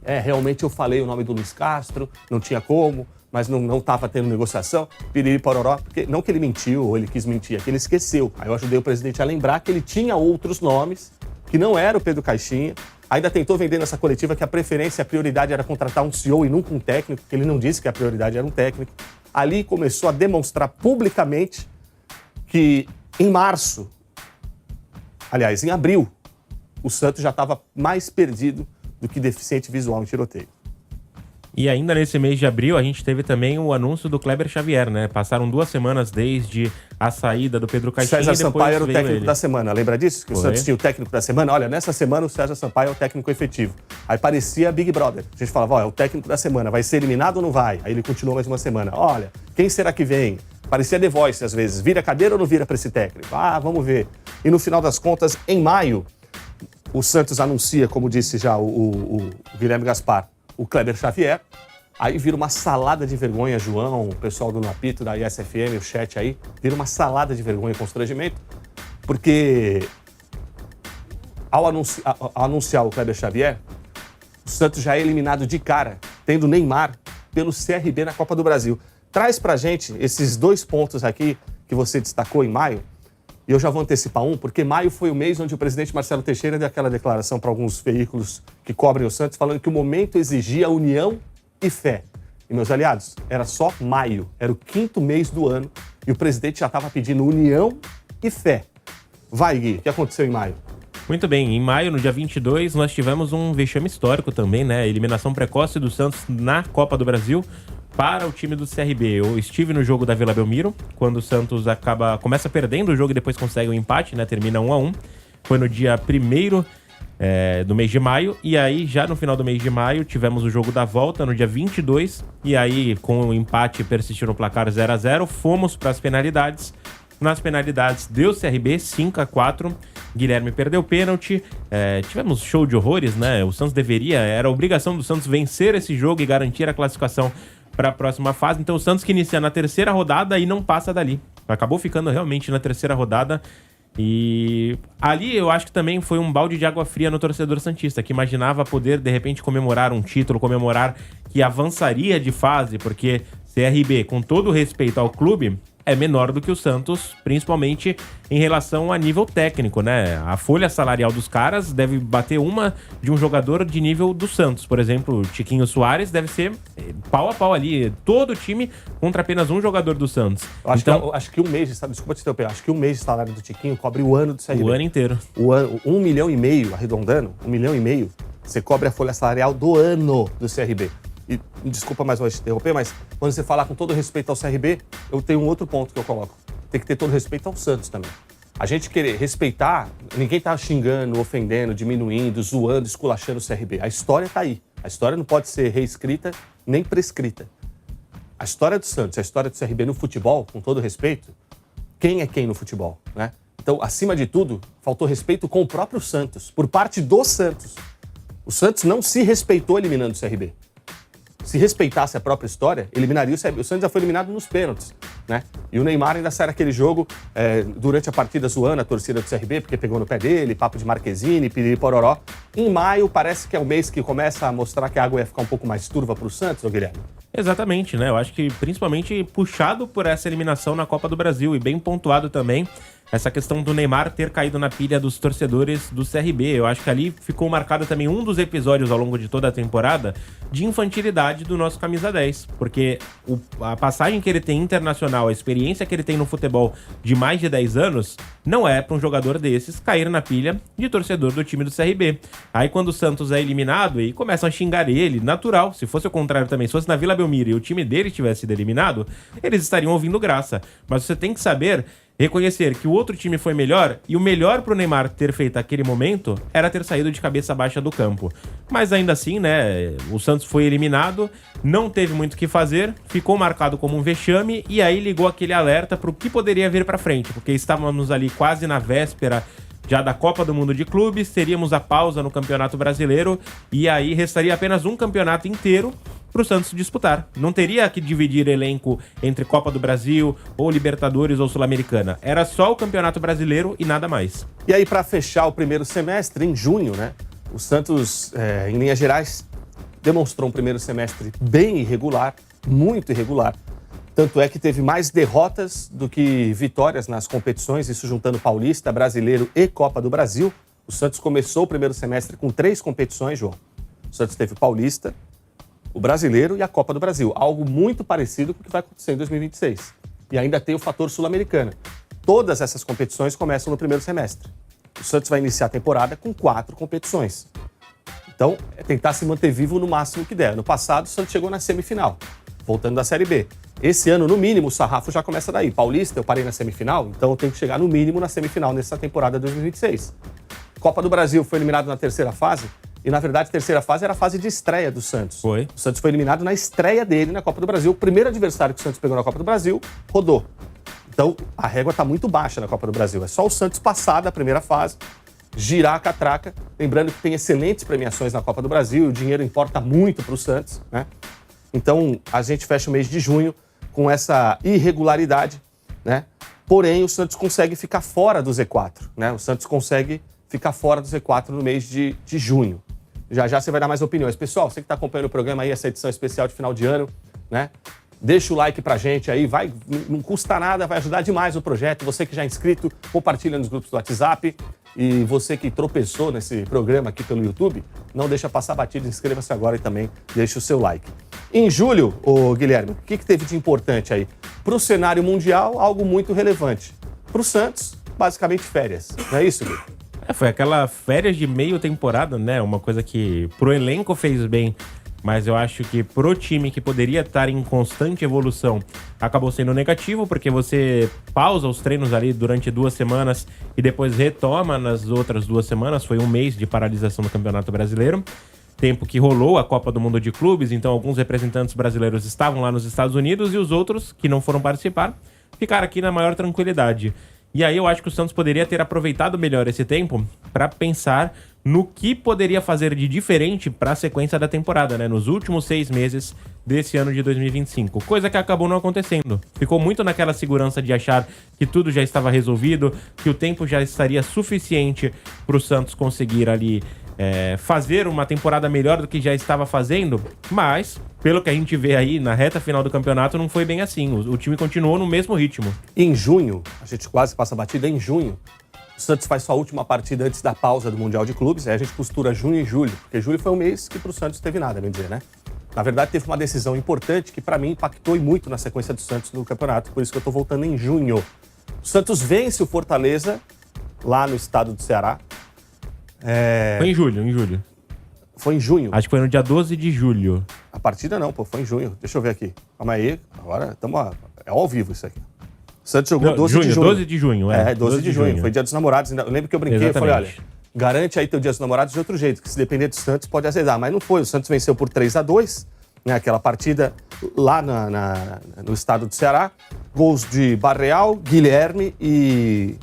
Realmente eu falei o nome do Luiz Castro, não tinha como, mas não estava tendo negociação, piriri pororó, porque não que ele mentiu ou ele quis mentir, é que ele esqueceu. Aí eu ajudei o presidente a lembrar que ele tinha outros nomes, que não era o Pedro Caixinha. Ainda tentou vender nessa coletiva que a preferência, a prioridade era contratar um CEO e nunca um técnico, porque ele não disse que a prioridade era um técnico. Ali começou a demonstrar publicamente que em abril, o Santos já estava mais perdido do que deficiente visual em tiroteio. E ainda nesse mês de abril, a gente teve também o anúncio do Kleber Xavier, né? Passaram 2 semanas desde a saída do Pedro Caixinha. César Sampaio era o técnico da semana, lembra disso? Que o Santos tinha o técnico da semana. Olha, nessa semana o César Sampaio é o técnico efetivo. Aí parecia Big Brother. A gente falava, é o técnico da semana, vai ser eliminado ou não vai? Aí ele continuou mais uma semana. Olha, quem será que vem? Parecia The Voice às vezes. Vira cadeira ou não vira para esse técnico? Vamos ver. E no final das contas, em maio, o Santos anuncia, como disse já o Guilherme Gaspar, o Kleber Xavier. Aí vira uma salada de vergonha, João, o pessoal do Napito, da ISFM, o chat aí, vira uma salada de vergonha e constrangimento, porque ao anunciar o Kleber Xavier, o Santos já é eliminado de cara, tendo Neymar pelo CRB na Copa do Brasil. Traz pra gente esses 2 pontos aqui que você destacou em maio, e eu já vou antecipar um, porque maio foi o mês onde o presidente Marcelo Teixeira deu aquela declaração para alguns veículos que cobrem o Santos, falando que o momento exigia união e fé. E, meus aliados, era só maio, era o 5º mês do ano e o presidente já estava pedindo união e fé. Vai, Gui, o que aconteceu em maio? Muito bem, em maio, no dia 22, nós tivemos um vexame histórico também, né? Eliminação precoce do Santos na Copa do Brasil para o time do CRB. Eu estive no jogo da Vila Belmiro, quando o Santos começa perdendo o jogo e depois consegue um empate, né? Termina 1-1. Foi no dia 1º do mês de maio, e aí já no final do mês de maio tivemos o jogo da volta no dia 22, e aí com o empate persistindo no placar 0-0, fomos para as penalidades. Nas penalidades deu CRB 5-4, Guilherme perdeu pênalti, tivemos show de horrores, né? O Santos era a obrigação do Santos vencer esse jogo e garantir a classificação para a próxima fase. Então o Santos que inicia na 3ª rodada e não passa dali, acabou ficando realmente na 3ª rodada. E ali eu acho que também foi um balde de água fria no torcedor santista, que imaginava poder de repente comemorar um título, comemorar que avançaria de fase, porque CRB, com todo o respeito ao clube, é menor do que o Santos, principalmente em relação a nível técnico, né? A folha salarial dos caras deve bater uma de um jogador de nível do Santos. Por exemplo, o Tiquinho Soares deve ser pau a pau ali, todo o time contra apenas um jogador do Santos. Acho que um mês, desculpa te interromper, acho que um mês de salário do Tiquinho cobre o ano do CRB. O ano inteiro. 1,5 milhão, arredondando, 1,5 milhão, você cobre a folha salarial do ano do CRB. E desculpa mais uma vez te interromper, mas quando você falar com todo respeito ao CRB, eu tenho um outro ponto que eu coloco. Tem que ter todo respeito ao Santos também. A gente querer respeitar, ninguém tá xingando, ofendendo, diminuindo, zoando, esculachando o CRB. A história tá aí. A história não pode ser reescrita nem prescrita. A história do Santos, a história do CRB no futebol, com todo respeito, quem é quem no futebol, né? Então, acima de tudo, faltou respeito com o próprio Santos, por parte do Santos. O Santos não se respeitou eliminando o CRB. Se respeitasse a própria história, eliminaria o CRB. O Santos já foi eliminado nos pênaltis, né? E o Neymar ainda sai naquele jogo durante a partida zoando a torcida do CRB, porque pegou no pé dele, papo de Marquezine, piriri pororó. Em maio, parece que é o mês que começa a mostrar que a água ia ficar um pouco mais turva pro Santos, ô Guilherme? Exatamente, né? Eu acho que principalmente puxado por essa eliminação na Copa do Brasil e bem pontuado também essa questão do Neymar ter caído na pilha dos torcedores do CRB. Eu acho que ali ficou marcado também um dos episódios ao longo de toda a temporada de infantilidade do nosso camisa 10, porque a passagem que ele tem internacional, a experiência que ele tem no futebol de mais de 10 anos, não é para um jogador desses cair na pilha de torcedor do time do CRB. Aí quando o Santos é eliminado e começam a xingar ele, natural, se fosse o contrário também, se fosse na Vila Belmiro e o time dele tivesse sido eliminado, eles estariam ouvindo graça. Mas você tem que saber reconhecer que o outro time foi melhor, e o melhor pro Neymar ter feito aquele momento era ter saído de cabeça baixa do campo. Mas ainda assim, né, o Santos foi eliminado, não teve muito o que fazer, ficou marcado como um vexame, e aí ligou aquele alerta pro que poderia vir pra frente, porque estávamos ali quase na véspera já da Copa do Mundo de Clubes, teríamos a pausa no Campeonato Brasileiro, e aí restaria apenas um campeonato inteiro para o Santos disputar. Não teria que dividir elenco entre Copa do Brasil, ou Libertadores, ou Sul-Americana. Era só o Campeonato Brasileiro e nada mais. E aí, para fechar o primeiro semestre, em junho, né, o Santos, em linhas gerais, demonstrou um primeiro semestre bem irregular, muito irregular. Tanto é que teve mais derrotas do que vitórias nas competições, isso juntando Paulista, Brasileiro e Copa do Brasil. O Santos começou o primeiro semestre com 3 competições, João. O Santos teve o Paulista, o Brasileiro e a Copa do Brasil. Algo muito parecido com o que vai acontecer em 2026. E ainda tem o fator sul-americano. Todas essas competições começam no primeiro semestre. O Santos vai iniciar a temporada com 4 competições. Então, é tentar se manter vivo no máximo que der. No passado, o Santos chegou na semifinal, voltando da Série B. Esse ano, no mínimo, o sarrafo já começa daí. Paulista, eu parei na semifinal, então eu tenho que chegar no mínimo na semifinal nessa temporada 2026. Copa do Brasil foi eliminado na terceira fase, e na verdade a terceira fase era a fase de estreia do Santos. Foi. O Santos foi eliminado na estreia dele na Copa do Brasil. O primeiro adversário que o Santos pegou na Copa do Brasil rodou. Então a régua está muito baixa na Copa do Brasil. É só o Santos passar da primeira fase, girar a catraca. Lembrando que tem excelentes premiações na Copa do Brasil, o dinheiro importa muito para o Santos, né? Então a gente fecha o mês de junho com essa irregularidade, né? Porém, o Santos consegue ficar fora do Z4, né? O Santos consegue ficar fora do Z4 no mês de junho. Já já você vai dar mais opiniões. Pessoal, você que está acompanhando o programa aí, essa edição especial de final de ano, né? Deixa o like pra gente aí, vai, não custa nada, vai ajudar demais o projeto. Você que já é inscrito, compartilha nos grupos do WhatsApp. E você que tropeçou nesse programa aqui pelo YouTube, não deixa passar batido, inscreva-se agora e também deixa o seu like. Em julho, Guilherme, o que teve de importante aí? Para o cenário mundial, algo muito relevante. Para o Santos, basicamente férias. Não é isso, Guilherme? Foi aquela férias de meio temporada, né? Uma coisa que pro elenco fez bem, mas eu acho que pro time que poderia estar em constante evolução acabou sendo negativo, porque você pausa os treinos ali durante 2 semanas e depois retoma nas outras 2 semanas. Foi um mês de paralisação do Campeonato Brasileiro. Tempo que rolou a Copa do Mundo de Clubes, então alguns representantes brasileiros estavam lá nos Estados Unidos e os outros, que não foram participar, ficaram aqui na maior tranquilidade. E aí eu acho que o Santos poderia ter aproveitado melhor esse tempo para pensar no que poderia fazer de diferente para a sequência da temporada, né? Nos últimos 6 meses desse ano de 2025. Coisa que acabou não acontecendo. Ficou muito naquela segurança de achar que tudo já estava resolvido, que o tempo já estaria suficiente para o Santos conseguir ali fazer uma temporada melhor do que já estava fazendo, mas, pelo que a gente vê aí na reta final do campeonato, não foi bem assim. O time continuou no mesmo ritmo. Em junho, a gente quase passa a batida, em junho, o Santos faz sua última partida antes da pausa do Mundial de Clubes, aí a gente costura junho e julho, porque julho foi um mês que pro Santos teve nada, bem dizer, né? Na verdade, teve uma decisão importante que para mim impactou e muito na sequência do Santos no campeonato, por isso que eu tô voltando em junho. O Santos vence o Fortaleza, lá no estado do Ceará. Foi em julho. Foi em junho. Acho que foi no dia 12 de julho. A partida não, pô, foi em junho. Deixa eu ver aqui. Calma aí, agora estamos ao vivo isso aqui. O Santos jogou 12 de junho. 12 de junho, 12 de junho. Foi dia dos namorados. Eu lembro que eu brinquei e falei, olha, Exatamente. garante aí teu dia dos namorados de outro jeito, que se depender do Santos pode azedar. Mas não foi, o Santos venceu por 3-2, né, aquela partida lá no estado do Ceará. Gols de Barreal, Guilherme e...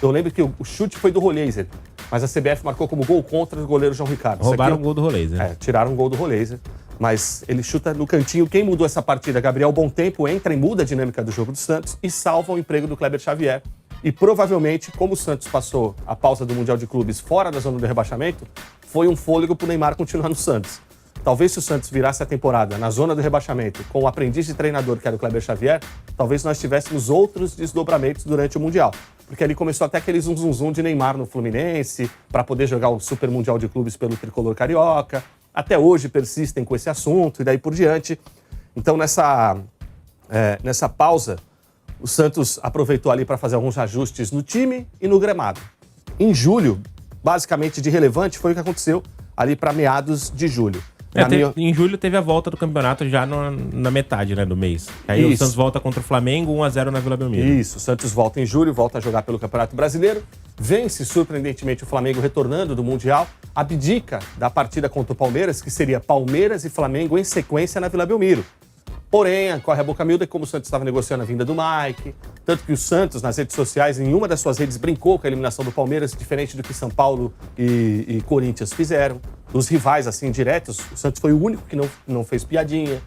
Eu lembro que o chute foi do Roleiser, mas a CBF marcou como gol contra o goleiro João Ricardo. Roubaram o gol do Roleiser. Tiraram o gol do Roleiser, mas ele chuta no cantinho. Quem mudou essa partida? Gabriel Bontempo entra e muda a dinâmica do jogo do Santos e salva o emprego do Kleber Xavier. E provavelmente, como o Santos passou a pausa do Mundial de Clubes fora da zona do rebaixamento, foi um fôlego para o Neymar continuar no Santos. Talvez se o Santos virasse a temporada na zona do rebaixamento com o aprendiz de treinador que era o Kleber Xavier, talvez nós tivéssemos outros desdobramentos durante o Mundial. porque ali começou até aquele zum de Neymar no Fluminense, para poder jogar o Super Mundial de Clubes pelo Tricolor Carioca. Até hoje persistem com esse assunto e daí por diante. Então, nessa pausa, o Santos aproveitou ali para fazer alguns ajustes no time e no gramado. Em julho, basicamente de relevante, foi o que aconteceu ali para meados de julho. Em julho teve a volta do campeonato já na metade, né, do mês. Aí o Santos volta contra o Flamengo, 1-0 na Vila Belmiro. Isso, o Santos volta em julho, volta a jogar pelo Campeonato Brasileiro, vence surpreendentemente o Flamengo retornando do Mundial, abdica da partida contra o Palmeiras, que seria Palmeiras e Flamengo em sequência na Vila Belmiro. Porém, corre a boca miúda como o Santos estava negociando a vinda do Mike, tanto que o Santos, nas redes sociais, em uma das suas redes, brincou com a eliminação do Palmeiras, diferente do que São Paulo e Corinthians fizeram. Os rivais, assim, diretos, o Santos foi o único que não fez piadinha.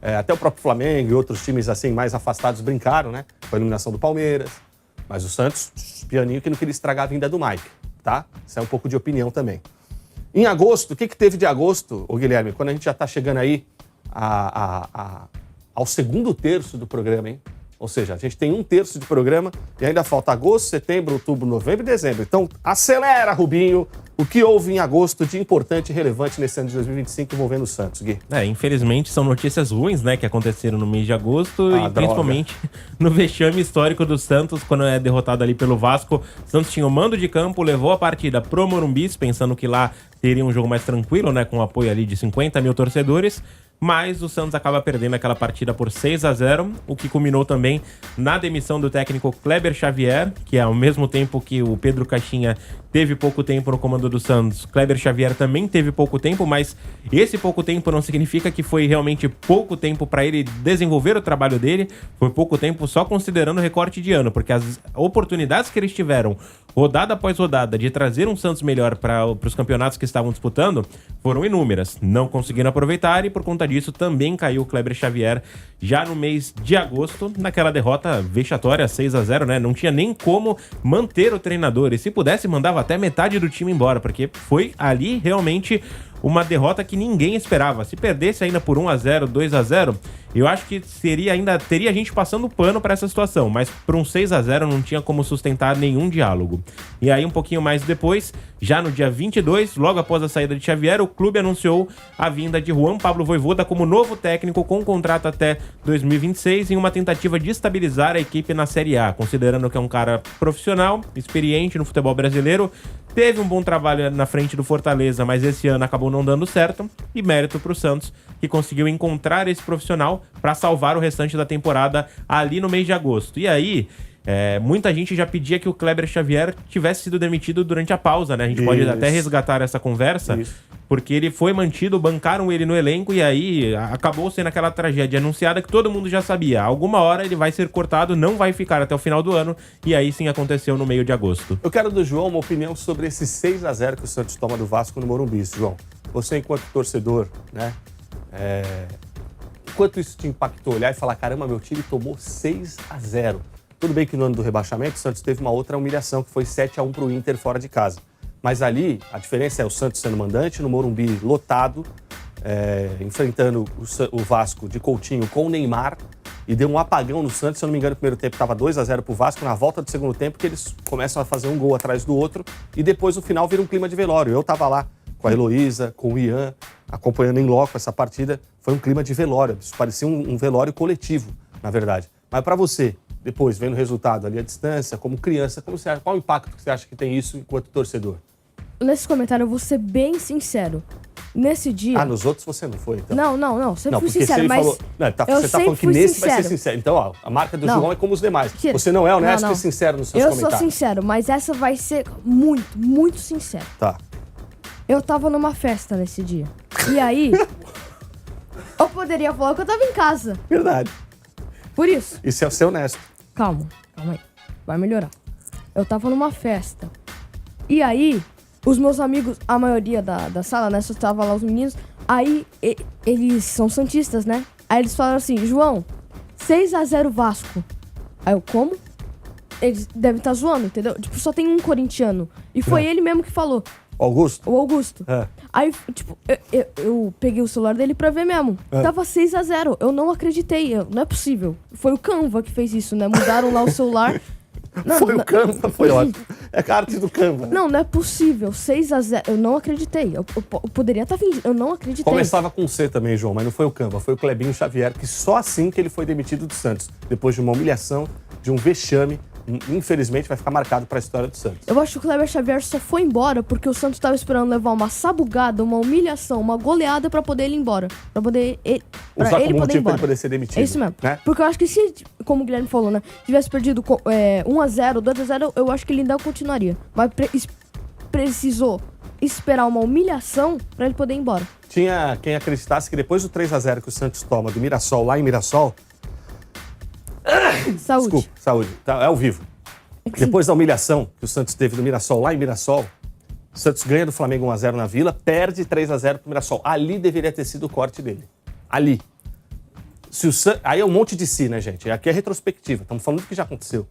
Até o próprio Flamengo e outros times, assim, mais afastados brincaram, né, com a eliminação do Palmeiras. Mas o Santos, pianinho que não queria estragar a vinda do Mike, tá? Isso é um pouco de opinião também. Em agosto, o que teve de agosto, ô Guilherme, quando a gente já tá chegando aí ao segundo terço do programa, hein? Ou seja, a gente tem um terço de programa e ainda falta agosto, setembro, outubro, novembro e dezembro. Então, acelera, Rubinho, o que houve em agosto de importante e relevante nesse ano de 2025 envolvendo o Santos, Gui. Infelizmente são notícias ruins, né, que aconteceram no mês de agosto e principalmente no vexame histórico do Santos, quando é derrotado ali pelo Vasco. O Santos tinha o mando de campo, levou a partida pro Morumbi, pensando que lá teria um jogo mais tranquilo, né, com o apoio ali de 50 mil torcedores. Mas o Santos acaba perdendo aquela partida por 6-0, o que culminou também na demissão do técnico Kleber Xavier, que ao mesmo tempo que o Pedro Caixinha teve pouco tempo no comando do Santos, Kleber Xavier também teve pouco tempo, mas esse pouco tempo não significa que foi realmente pouco tempo para ele desenvolver o trabalho dele, foi pouco tempo só considerando o recorte de ano, porque as oportunidades que eles tiveram, rodada após rodada, de trazer um Santos melhor para os campeonatos que estavam disputando, foram inúmeras. Não conseguiram aproveitar e por conta disso também caiu o Kleber Xavier já no mês de agosto, naquela derrota vexatória, 6-0, né? Não tinha nem como manter o treinador e se pudesse mandava até metade do time embora, porque foi ali realmente uma derrota que ninguém esperava. Se perdesse ainda por 1-0, 2-0, eu acho que teria gente passando pano para essa situação, mas por um 6-0 não tinha como sustentar nenhum diálogo. E aí um pouquinho mais depois, já no dia 22, logo após a saída de Xavier, o clube anunciou a vinda de Juan Pablo Vojvoda como novo técnico com contrato até 2026 em uma tentativa de estabilizar a equipe na Série A, considerando que é um cara profissional, experiente no futebol brasileiro, teve um bom trabalho na frente do Fortaleza, mas esse ano acabou não dando certo, e mérito para o Santos, que conseguiu encontrar esse profissional para salvar o restante da temporada ali no mês de agosto. E aí, muita gente já pedia que o Kleber Xavier tivesse sido demitido durante a pausa, né? A gente pode até resgatar essa conversa, porque ele foi mantido, bancaram ele no elenco e aí acabou sendo aquela tragédia anunciada que todo mundo já sabia. Alguma hora ele vai ser cortado, não vai ficar até o final do ano e aí sim aconteceu no meio de agosto. Eu quero do João uma opinião sobre esse 6-0 que o Santos toma do Vasco no Morumbi, João. Você enquanto torcedor, né? Quanto isso te impactou? Olhar e falar, caramba, meu time tomou 6-0. Tudo bem que no ano do rebaixamento o Santos teve uma outra humilhação, que foi 7-1 pro Inter fora de casa. Mas ali, a diferença é o Santos sendo mandante, no Morumbi lotado, enfrentando o Vasco de Coutinho com o Neymar, e deu um apagão no Santos, se eu não me engano, no primeiro tempo estava 2-0 pro Vasco, na volta do segundo tempo que eles começam a fazer um gol atrás do outro, e depois no final vira um clima de velório. Eu estava lá com a Heloísa, com o Ian, acompanhando em loco essa partida, foi um clima de velório, isso parecia um velório coletivo, na verdade. Mas para você, depois, vendo o resultado ali à distância, como criança, qual o impacto que você acha que tem isso enquanto torcedor? Nesse comentário eu vou ser bem sincero. Nesse dia... nos outros você não foi, então? Não. Sempre fui sincero, ele mas... Falou, você tá falando que nesse vai ser sincero. Então, a marca do João é como os demais. Você não é honesto e sincero nos seus comentários. Eu sou sincero, mas essa vai ser muito, muito sincero. Tá. Eu tava numa festa nesse dia. E aí... eu poderia falar que eu tava em casa. Verdade. Por isso. Isso é ser honesto. Calma aí. Vai melhorar. Eu tava numa festa. E aí... os meus amigos, a maioria da sala, né? Só tava lá os meninos. Aí, eles são santistas, né? Aí eles falaram assim, João, 6-0 Vasco. Aí eu, como? Eles devem estar zoando, entendeu? Tipo, só tem um corintiano. E foi ele mesmo que falou. Augusto? O Augusto. É. Aí, tipo, eu peguei o celular dele pra ver mesmo. Tava 6-0. Eu não acreditei. Não é possível. Foi o Canva que fez isso, né? Mudaram lá o celular. Foi o Canva, foi ótimo. É a arte do Canva. Não é possível. 6-0. Eu não acreditei. Eu poderia estar fingindo. Eu não acreditei. Começava com C também, João, mas não foi o Canva. Foi o Clebinho Xavier, que só assim que ele foi demitido do Santos. Depois de uma humilhação, de um vexame. Infelizmente, vai ficar marcado para a história do Santos. Eu acho que o Kleber Xavier só foi embora porque o Santos estava esperando levar uma sabugada, uma humilhação, uma goleada para poder ir embora. Para poder usar ele como poder ir motivo para embora. ele poder ser demitido. É isso mesmo. Né? Porque eu acho que se, como o Guilherme falou, né, tivesse perdido 1-0, 2-0, eu acho que ele ainda continuaria. Mas precisou esperar uma humilhação para ele poder ir embora. Tinha quem acreditasse que depois do 3-0 que o Santos toma do Mirassol lá em Mirassol... Saúde. Desculpa, saúde. Tá, é ao vivo. Depois da humilhação que o Santos teve do Mirassol lá em Mirassol, o Santos ganha do Flamengo 1-0 na Vila, perde 3-0 pro Mirassol. Ali deveria ter sido o corte dele. Ali. Aí é um monte de si, né, gente? Aqui é retrospectiva. Estamos falando do que já aconteceu.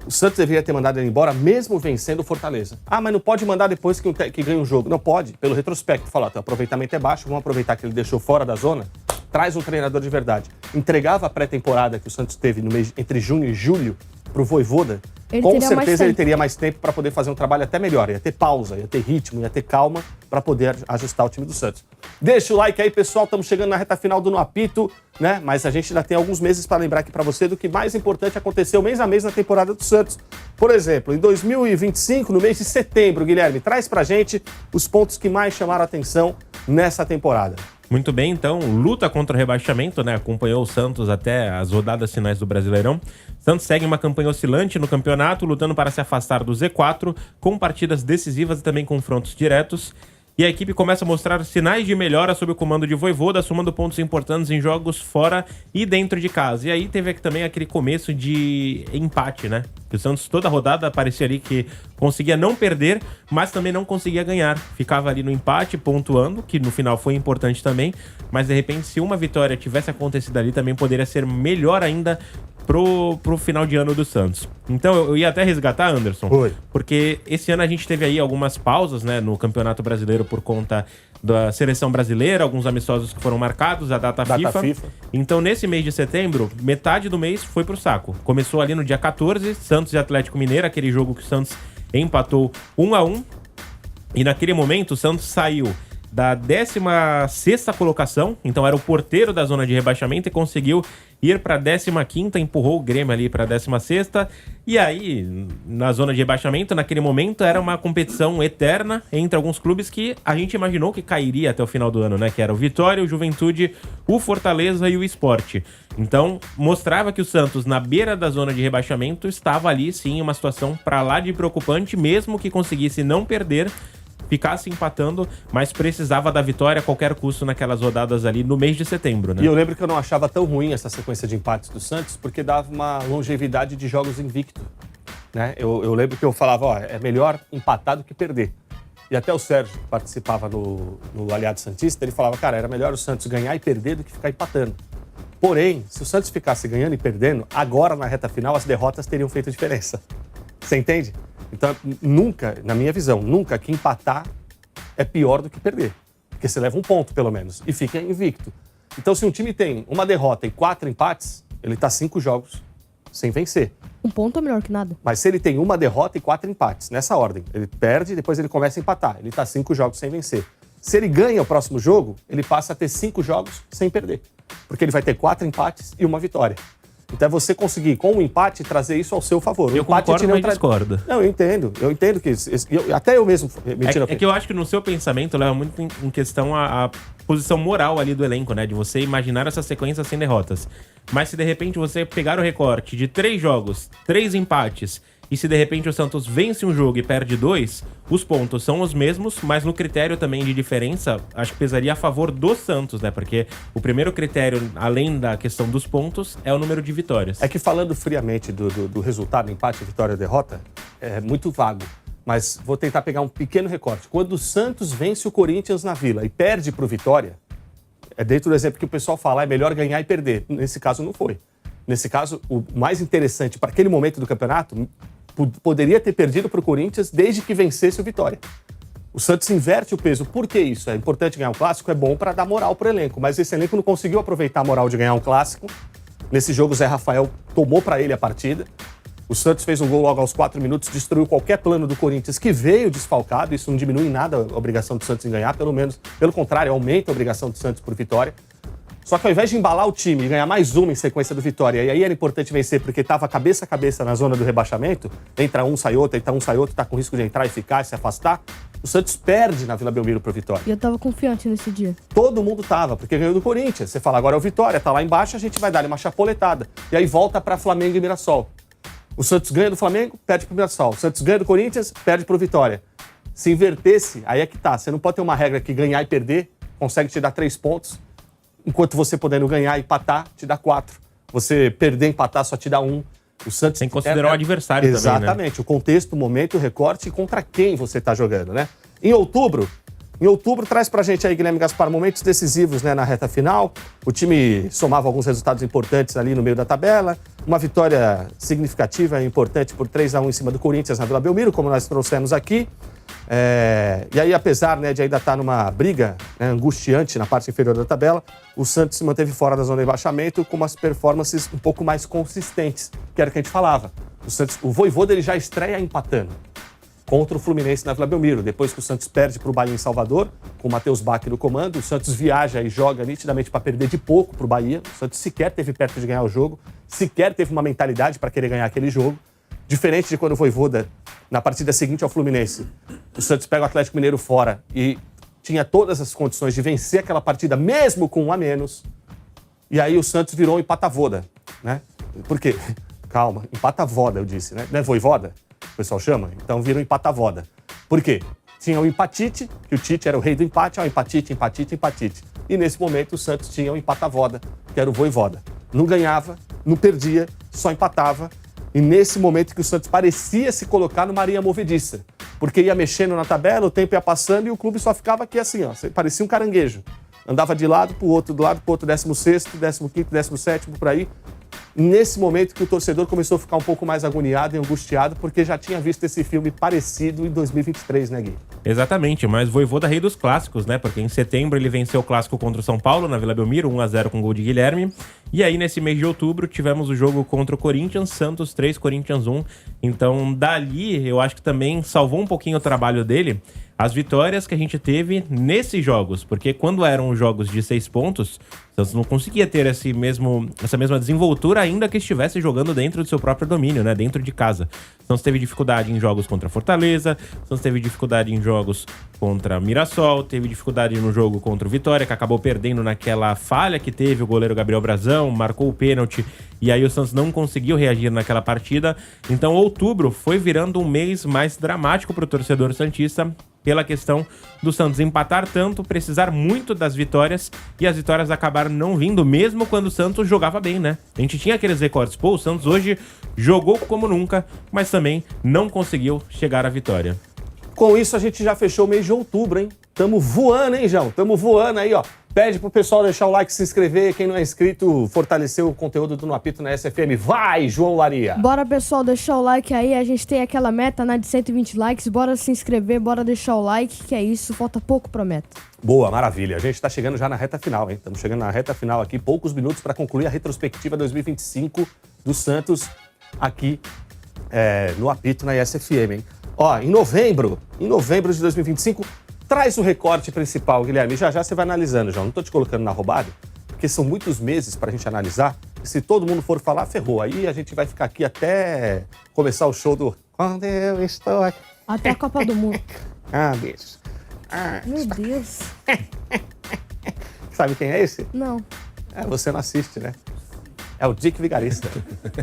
O Santos deveria ter mandado ele embora mesmo vencendo o Fortaleza. Ah, mas não pode mandar depois que ganha um jogo. Não pode. Pelo retrospecto. Falar, o aproveitamento é baixo, vamos aproveitar que ele deixou fora da zona. Traz um treinador de verdade. Entregava a pré-temporada que o Santos teve no mês entre junho e julho pro Vojvoda, com certeza ele teria mais tempo para poder fazer um trabalho até melhor. Ia ter pausa, ia ter ritmo, ia ter calma para poder ajustar o time do Santos. Deixa o like aí, pessoal. Estamos chegando na reta final do No Apito, né? Mas a gente ainda tem alguns meses para lembrar aqui para você do que mais importante aconteceu mês a mês na temporada do Santos. Por exemplo, em 2025, no mês de setembro, Guilherme, traz pra gente os pontos que mais chamaram a atenção nessa temporada. Muito bem, então, luta contra o rebaixamento, né? Acompanhou o Santos até as rodadas finais do Brasileirão. Santos segue uma campanha oscilante no campeonato, lutando para se afastar do Z4, com partidas decisivas e também confrontos diretos. E a equipe começa a mostrar sinais de melhora sob o comando de Vojvoda, somando pontos importantes em jogos fora e dentro de casa. E aí teve também aquele começo de empate, né? Que o Santos toda a rodada parecia ali que conseguia não perder, mas também não conseguia ganhar. Ficava ali no empate, pontuando, que no final foi importante também. Mas de repente, se uma vitória tivesse acontecido ali, também poderia ser melhor ainda pro final de ano do Santos. Então eu ia até resgatar, Anderson, porque esse ano a gente teve aí algumas pausas, né, no Campeonato Brasileiro por conta da seleção brasileira, alguns amistosos que foram marcados, a data FIFA. Então nesse mês de setembro, metade do mês foi pro saco. Começou ali no dia 14, Santos e Atlético Mineiro, aquele jogo que o Santos empatou 1-1. E naquele momento o Santos saiu da 16ª colocação, então era o porteiro da zona de rebaixamento e conseguiu ir para a 15ª, empurrou o Grêmio ali para a 16ª, e aí, na zona de rebaixamento, naquele momento, era uma competição eterna entre alguns clubes que a gente imaginou que cairia até o final do ano, né? Que era o Vitória, o Juventude, o Fortaleza e o Sport. Então, mostrava que o Santos, na beira da zona de rebaixamento, estava ali, sim, em uma situação para lá de preocupante, mesmo que conseguisse não perder, ficasse empatando, mas precisava da vitória a qualquer custo naquelas rodadas ali no mês de setembro, né? E eu lembro que eu não achava tão ruim essa sequência de empates do Santos, porque dava uma longevidade de jogos invicto, né? Eu lembro que eu falava, é melhor empatar do que perder. E até o Sérgio, que participava no Aliado Santista, ele falava, cara, era melhor o Santos ganhar e perder do que ficar empatando. Porém, se o Santos ficasse ganhando e perdendo, agora na reta final as derrotas teriam feito diferença. Você entende? Então, nunca, na minha visão, nunca que empatar é pior do que perder. Porque você leva um ponto, pelo menos, e fica invicto. Então, se um time tem uma derrota e 4 empates, ele está 5 jogos sem vencer. Um ponto é melhor que nada. Mas se ele tem uma derrota e 4 empates, nessa ordem, ele perde e depois ele começa a empatar. Ele está 5 jogos sem vencer. Se ele ganha o próximo jogo, ele passa a ter 5 jogos sem perder. Porque ele vai ter 4 empates e uma vitória. Então é você conseguir, com o empate, trazer isso ao seu favor. Eu concordo, mas discordo. Não, eu entendo que... até eu mesmo... É que eu acho que no seu pensamento leva muito em questão a posição moral ali do elenco, né? De você imaginar essa sequência sem derrotas. Mas se de repente você pegar o recorte de 3 jogos, 3 empates, e se de repente o Santos vence um jogo e perde 2, os pontos são os mesmos, mas no critério também de diferença, acho que pesaria a favor do Santos, né? Porque o primeiro critério, além da questão dos pontos, é o número de vitórias. É que falando friamente do resultado, empate, vitória ou derrota, é muito vago. Mas vou tentar pegar um pequeno recorte. Quando o Santos vence o Corinthians na Vila e perde para o Vitória, é dentro do exemplo que o pessoal fala, é melhor ganhar e perder. Nesse caso, não foi. Nesse caso, o mais interessante para aquele momento do campeonato, poderia ter perdido para o Corinthians desde que vencesse o Vitória. O Santos inverte o peso. Por que isso? É importante ganhar um clássico? É bom para dar moral para o elenco. Mas esse elenco não conseguiu aproveitar a moral de ganhar um clássico. Nesse jogo, o Zé Rafael tomou para ele a partida. O Santos fez um gol logo aos 4 minutos, destruiu qualquer plano do Corinthians, que veio desfalcado. Isso não diminui em nada a obrigação do Santos em ganhar, pelo contrário, aumenta a obrigação do Santos por vitória. Só que ao invés de embalar o time e ganhar mais uma em sequência do Vitória, e aí era importante vencer porque estava cabeça a cabeça na zona do rebaixamento, entra um, sai outro, tá com risco de entrar e ficar e se afastar, o Santos perde na Vila Belmiro pro Vitória. E eu tava confiante nesse dia. Todo mundo tava, porque ganhou do Corinthians. Você fala, agora é o Vitória, tá lá embaixo, a gente vai dar uma chapoletada. E aí volta pra Flamengo e Mirassol. O Santos ganha do Flamengo, perde pro Mirassol. O Santos ganha do Corinthians, perde pro Vitória. Se invertesse, aí é que tá. Você não pode ter uma regra que ganhar e perder consegue te dar 3 pontos, enquanto você podendo ganhar e empatar, te dá 4. Você perder e empatar só te dá 1. O Santos sem considerar o adversário também, né? Exatamente, o contexto, o momento, o recorte e contra quem você tá jogando, né? Em outubro, traz pra gente aí, Guilherme Gaspar, momentos decisivos, né, na reta final. O time somava alguns resultados importantes ali no meio da tabela. Uma vitória significativa e importante por 3-1 em cima do Corinthians na Vila Belmiro, como nós trouxemos aqui. E aí, apesar, né, de ainda estar numa briga, né, angustiante na parte inferior da tabela, o Santos se manteve fora da zona de rebaixamento com umas performances um pouco mais consistentes, que era o que a gente falava. O Vojvoda, ele já estreia empatando contra o Fluminense na Vila Belmiro. Depois que o Santos perde para o Bahia em Salvador, com o Matheus Bach no comando, o Santos viaja e joga nitidamente para perder de pouco para o Bahia. O Santos sequer teve perto de ganhar o jogo, sequer teve uma mentalidade para querer ganhar aquele jogo. Diferente de quando o Vojvoda, na partida seguinte ao Fluminense, o Santos pega o Atlético Mineiro fora e tinha todas as condições de vencer aquela partida, mesmo com 1 a menos. E aí o Santos virou um empatavoda, né? Por quê? Calma, empatavoda, eu disse, né? Não é Vojvoda? O pessoal chama? Então vira um empatavoda. Por quê? Tinha o empatite, que o Tite era o rei do empate, empatite. E nesse momento o Santos tinha o empatavoda, que era o Vojvoda. Não ganhava, não perdia, só empatava. E nesse momento que o Santos parecia se colocar numa areia movediça. Porque ia mexendo na tabela, o tempo ia passando e o clube só ficava aqui assim, ó. Parecia um caranguejo. Andava de lado pro outro, 16º, 15º, 17º, por aí. Nesse momento que o torcedor começou a ficar um pouco mais agoniado e angustiado, porque já tinha visto esse filme parecido em 2023, né, Gui? Exatamente, mas Vojvoda rei dos clássicos, né? Porque em setembro ele venceu o clássico contra o São Paulo, na Vila Belmiro, 1-0 com gol de Guilherme. E aí, nesse mês de outubro, tivemos o jogo contra o Corinthians, Santos 3, Corinthians 1. Então, dali, eu acho que também salvou um pouquinho o trabalho dele as vitórias que a gente teve nesses jogos, porque quando eram jogos de 6 pontos, o Santos não conseguia ter essa mesma desenvoltura ainda que estivesse jogando dentro do seu próprio domínio, né, dentro de casa. O Santos teve dificuldade em jogos contra Fortaleza, o Santos teve dificuldade em jogos contra Mirassol, teve dificuldade no jogo contra o Vitória, que acabou perdendo naquela falha que teve o goleiro Gabriel Brazão, marcou o pênalti, e aí o Santos não conseguiu reagir naquela partida. Então, outubro foi virando um mês mais dramático para o torcedor santista, pela questão do Santos empatar tanto, precisar muito das vitórias, e as vitórias acabaram não vindo, mesmo quando o Santos jogava bem, né? A gente tinha aqueles recordes, o Santos hoje jogou como nunca, mas também não conseguiu chegar à vitória. Com isso, a gente já fechou o mês de outubro, hein? Tamo voando, hein, João? Tamo voando aí, ó. Pede pro pessoal deixar o like, se inscrever. Quem não é inscrito, fortalecer o conteúdo do No Apito na SFM. Vai, João Laria! Bora, pessoal, deixar o like aí. A gente tem aquela meta, né, de 120 likes. Bora se inscrever, bora deixar o like, que é isso. Falta pouco pra meta. Boa, maravilha. A gente tá chegando já na reta final, hein? Estamos chegando na reta final aqui. Poucos minutos para concluir a retrospectiva 2025 do Santos aqui no Apito na SFM, hein? Ó, em novembro de 2025... Traz o recorte principal, Guilherme. Já você vai analisando, João. Não tô te colocando na roubada, porque são muitos meses pra gente analisar. E se todo mundo for falar, ferrou. Aí a gente vai ficar aqui até começar o show do Quando Eu Estou Aqui. Até a Copa do Mundo. Bicho. Meu Deus. Sabe quem é esse? Não. Você não assiste, né? É o Dick Vigarista.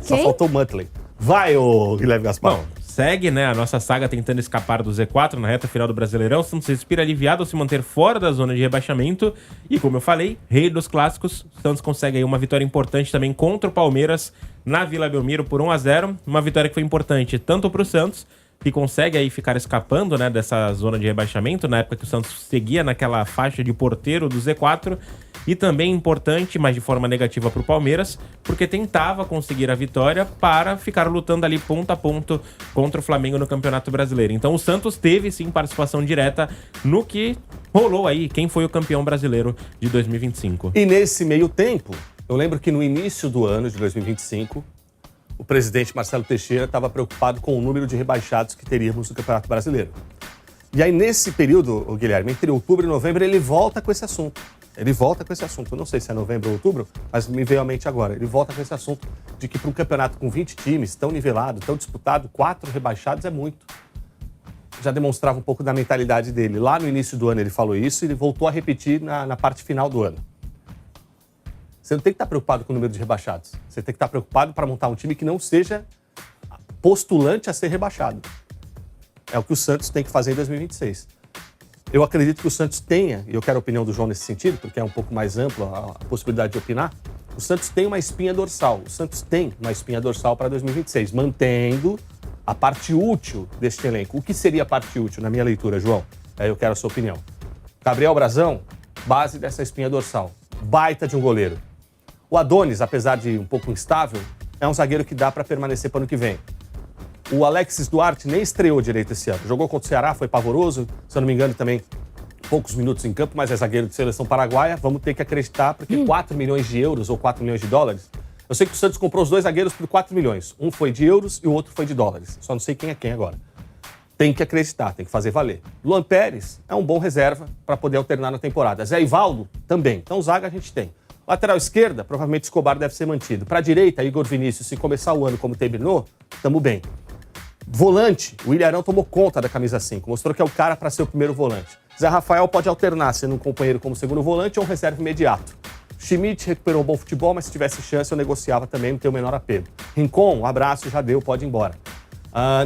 Só Quem? faltou o Muttley. Vai, ô Guilherme Gaspar. Bom, segue, né, a nossa saga tentando escapar do Z4 na reta final do Brasileirão. O Santos respira aliviado ao se manter fora da zona de rebaixamento. E como eu falei, rei dos clássicos, o Santos consegue aí uma vitória importante também contra o Palmeiras na Vila Belmiro por 1-0. Uma vitória que foi importante tanto para o Santos, que consegue aí ficar escapando, né, dessa zona de rebaixamento, na época que o Santos seguia naquela faixa de porteiro do Z4, e também importante, mas de forma negativa para o Palmeiras, porque tentava conseguir a vitória para ficar lutando ali ponto a ponto contra o Flamengo no Campeonato Brasileiro. Então o Santos teve sim participação direta no que rolou aí, quem foi o campeão brasileiro de 2025. E nesse meio tempo, eu lembro que no início do ano de 2025, o presidente Marcelo Teixeira estava preocupado com o número de rebaixados que teríamos no Campeonato Brasileiro. E aí, nesse período, Guilherme, entre outubro e novembro, ele volta com esse assunto. Eu não sei se é novembro ou outubro, mas me veio à mente agora. Ele volta com esse assunto de que para um campeonato com 20 times, tão nivelado, tão disputado, 4 rebaixados é muito. Já demonstrava um pouco da mentalidade dele. Lá no início do ano ele falou isso e ele voltou a repetir na parte final do ano. Você não tem que estar preocupado com o número de rebaixados. Você tem que estar preocupado para montar um time que não seja postulante a ser rebaixado. É o que o Santos tem que fazer em 2026. Eu acredito que o Santos tenha, e eu quero a opinião do João nesse sentido, porque é um pouco mais ampla a possibilidade de opinar, o Santos tem uma espinha dorsal. O Santos tem uma espinha dorsal para 2026, mantendo a parte útil deste elenco. O que seria a parte útil, na minha leitura, João? Aí eu quero a sua opinião. Gabriel Brazão, base dessa espinha dorsal. Baita de um goleiro. O Adonis, apesar de um pouco instável, é um zagueiro que dá para permanecer para o ano que vem. O Alexis Duarte nem estreou direito esse ano. Jogou contra o Ceará, foi pavoroso. Se eu não me engano, também poucos minutos em campo, mas é zagueiro de seleção paraguaia. Vamos ter que acreditar, porque 4 milhões de euros ou 4 milhões de dólares... Eu sei que o Santos comprou os 2 zagueiros por 4 milhões. Um foi de euros e o outro foi de dólares. Só não sei quem é quem agora. Tem que acreditar, tem que fazer valer. Luan Pérez é um bom reserva para poder alternar na temporada. Zé Ivaldo também. Então, zaga a gente tem. Lateral esquerda, provavelmente Escobar deve ser mantido. Para a direita, Igor Vinícius, se começar o ano como terminou, estamos bem. Volante, o Ilharão tomou conta da camisa 5. Mostrou que é o cara para ser o primeiro volante. Zé Rafael pode alternar, sendo um companheiro como segundo volante ou um reserva imediato. Schmidt recuperou um bom futebol, mas se tivesse chance eu negociava também, não tenho o menor apego. Rincon, um abraço, já deu, pode ir embora.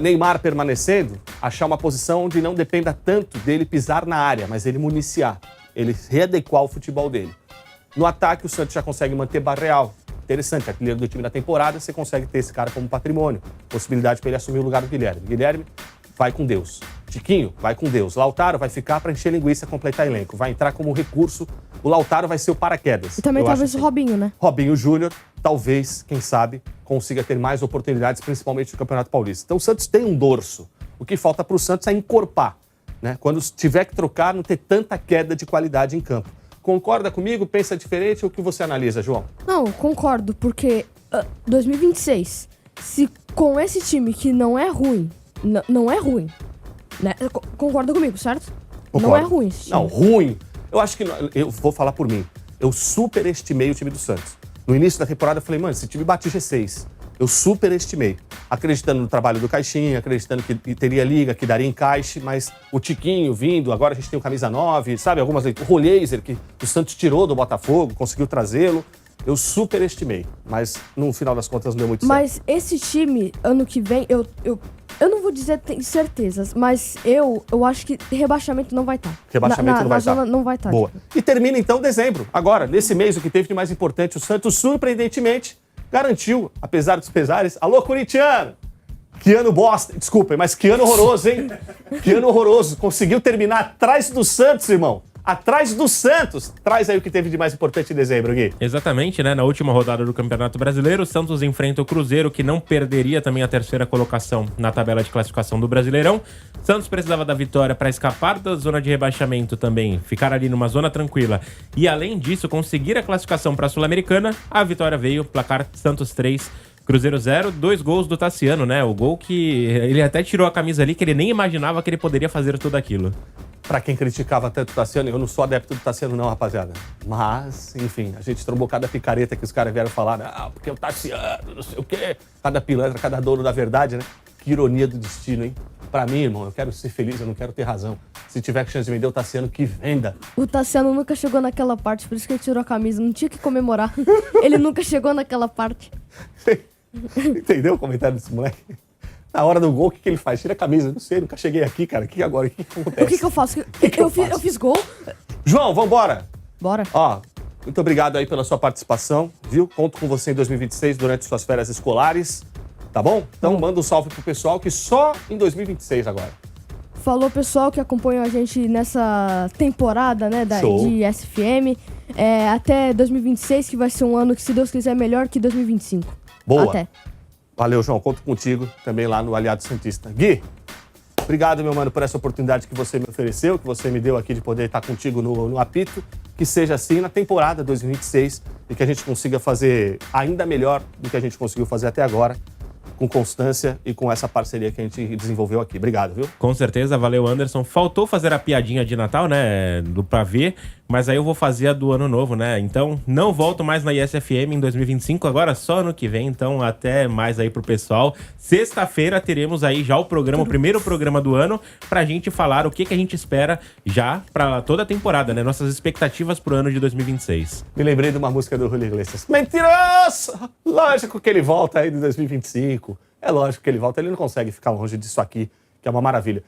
Neymar permanecendo, achar uma posição onde não dependa tanto dele pisar na área, mas ele municiar, ele readequar o futebol dele. No ataque, o Santos já consegue manter Barreal. Interessante, artilheiro do time da temporada, você consegue ter esse cara como patrimônio. Possibilidade para ele assumir o lugar do Guilherme. Guilherme, vai com Deus. Tiquinho, vai com Deus. Lautaro vai ficar para encher linguiça, completar elenco. Vai entrar como recurso. O Lautaro vai ser o paraquedas. E também talvez o Robinho, né? Robinho Júnior, talvez, quem sabe, consiga ter mais oportunidades, principalmente no Campeonato Paulista. Então o Santos tem um dorso. O que falta para o Santos é encorpar, né? Quando tiver que trocar, não ter tanta queda de qualidade em campo. Concorda comigo? Pensa diferente? O que você analisa, João? Não, concordo, porque 2026, se com esse time que não é ruim, não é ruim, né? Concorda comigo, certo? Concordo. Não é ruim esse time. Não, ruim. Eu acho que... Eu vou falar por mim. Eu superestimei o time do Santos. No início da temporada eu falei, mano, esse time bate G6. Eu superestimei. Acreditando no trabalho do Caixinha, acreditando que teria liga, que daria encaixe, mas o Tiquinho vindo, agora a gente tem o camisa 9, sabe? Algumas leituras. O Rolheiser, que o Santos tirou do Botafogo, conseguiu trazê-lo. Eu superestimei, mas no final das contas não deu muito certo. Mas esse time, ano que vem, eu não vou dizer tem certezas, mas eu acho que rebaixamento não vai estar. Rebaixamento não vai estar. Na zona não vai estar. Boa. E termina então dezembro. Agora, nesse mês, o que teve de mais importante, o Santos surpreendentemente garantiu, apesar dos pesares. Alô, corintiano! Que ano bosta, desculpem, mas que ano horroroso, hein? Que ano horroroso. Conseguiu terminar atrás do Santos, irmão. Atrás do Santos. Traz aí o que teve de mais importante em dezembro, Gui. Exatamente, né? Na última rodada do Campeonato Brasileiro, o Santos enfrenta o Cruzeiro, que não perderia também a terceira colocação na tabela de classificação do Brasileirão. Santos precisava da vitória para escapar da zona de rebaixamento também, ficar ali numa zona tranquila. E além disso, conseguir a classificação para a Sul-Americana, a vitória veio, placar Santos 3, Cruzeiro 0, 2 gols do Tassiano, né? O gol que ele até tirou a camisa ali, que ele nem imaginava que ele poderia fazer tudo aquilo. Pra quem criticava tanto o Tassiano, eu não sou adepto do Tassiano não, rapaziada. Mas, enfim, a gente trombou cada picareta que os caras vieram falar, porque o Tassiano, não sei o quê. Cada pilantra, cada dono da verdade, né? Que ironia do destino, hein? Pra mim, irmão, eu quero ser feliz, eu não quero ter razão. Se tiver chance de vender o Tassiano, que venda. O Tassiano nunca chegou naquela parte, por isso que ele tirou a camisa. Não tinha que comemorar. Ele nunca chegou naquela parte. Entendeu o comentário desse moleque? Na hora do gol, o que ele faz? Tira a camisa. Não sei, nunca cheguei aqui, cara. O que agora? O que acontece? O que eu faço? Eu fiz gol? João, vambora! Bora. Ó, muito obrigado aí pela sua participação, viu? Conto com você em 2026 durante suas férias escolares, tá bom? Então manda um salve pro pessoal que só em 2026 agora. Falou, pessoal, que acompanhou a gente nessa temporada, né, de SFM. Até 2026, que vai ser um ano que, se Deus quiser, é melhor que 2025. Boa. Até. Valeu, João. Conto contigo também lá no Aliado Santista. Gui, obrigado, meu mano, por essa oportunidade que você me ofereceu, que você me deu aqui de poder estar contigo no apito. Que seja assim na temporada 2026 e que a gente consiga fazer ainda melhor do que a gente conseguiu fazer até agora. com constância e com essa parceria que a gente desenvolveu aqui. Obrigado, viu? Com certeza, valeu, Anderson. Faltou fazer a piadinha de Natal, né, do pavê, mas aí eu vou fazer a do Ano Novo, né? Então, não volto mais na ISFM em 2025, agora só ano que vem, então até mais aí pro pessoal. Sexta-feira teremos aí já o primeiro programa do ano, pra gente falar o que a gente espera já pra toda a temporada, né? Nossas expectativas pro ano de 2026. Me lembrei de uma música do Julio Iglesias. Mentiroso! Lógico que ele volta aí de 2025. É lógico que ele volta, ele não consegue ficar longe disso aqui, que é uma maravilha.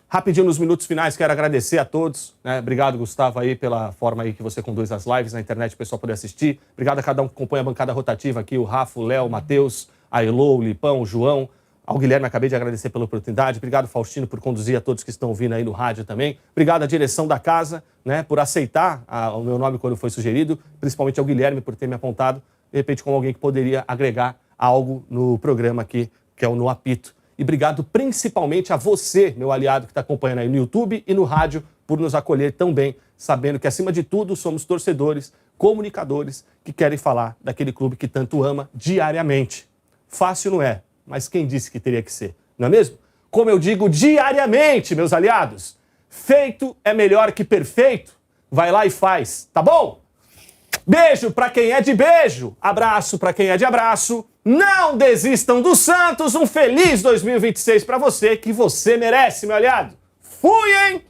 Rapidinho, nos minutos finais, quero agradecer a todos, né? Obrigado, Gustavo, aí, pela forma aí que você conduz as lives na internet, o pessoal poder assistir. Obrigado a cada um que acompanha a bancada rotativa aqui, o Rafa, o Léo, o Matheus, a Elô, o Lipão, o João, ao Guilherme, acabei de agradecer pela oportunidade. Obrigado, Faustino, por conduzir a todos que estão ouvindo aí no rádio também. Obrigado à direção da casa, né, por aceitar o meu nome quando foi sugerido, principalmente ao Guilherme por ter me apontado, de repente, como alguém que poderia agregar algo no programa aqui, que é o No Apito. E obrigado principalmente a você, meu aliado que está acompanhando aí no YouTube e no rádio, por nos acolher tão bem, sabendo que, acima de tudo, somos torcedores, comunicadores que querem falar daquele clube que tanto ama diariamente. Fácil não é, mas quem disse que teria que ser, não é mesmo? Como eu digo diariamente, meus aliados, feito é melhor que perfeito. Vai lá e faz, tá bom? Beijo pra quem é de beijo, abraço pra quem é de abraço. Não desistam do Santos, um feliz 2026 pra você, que você merece, meu aliado. Fui, hein?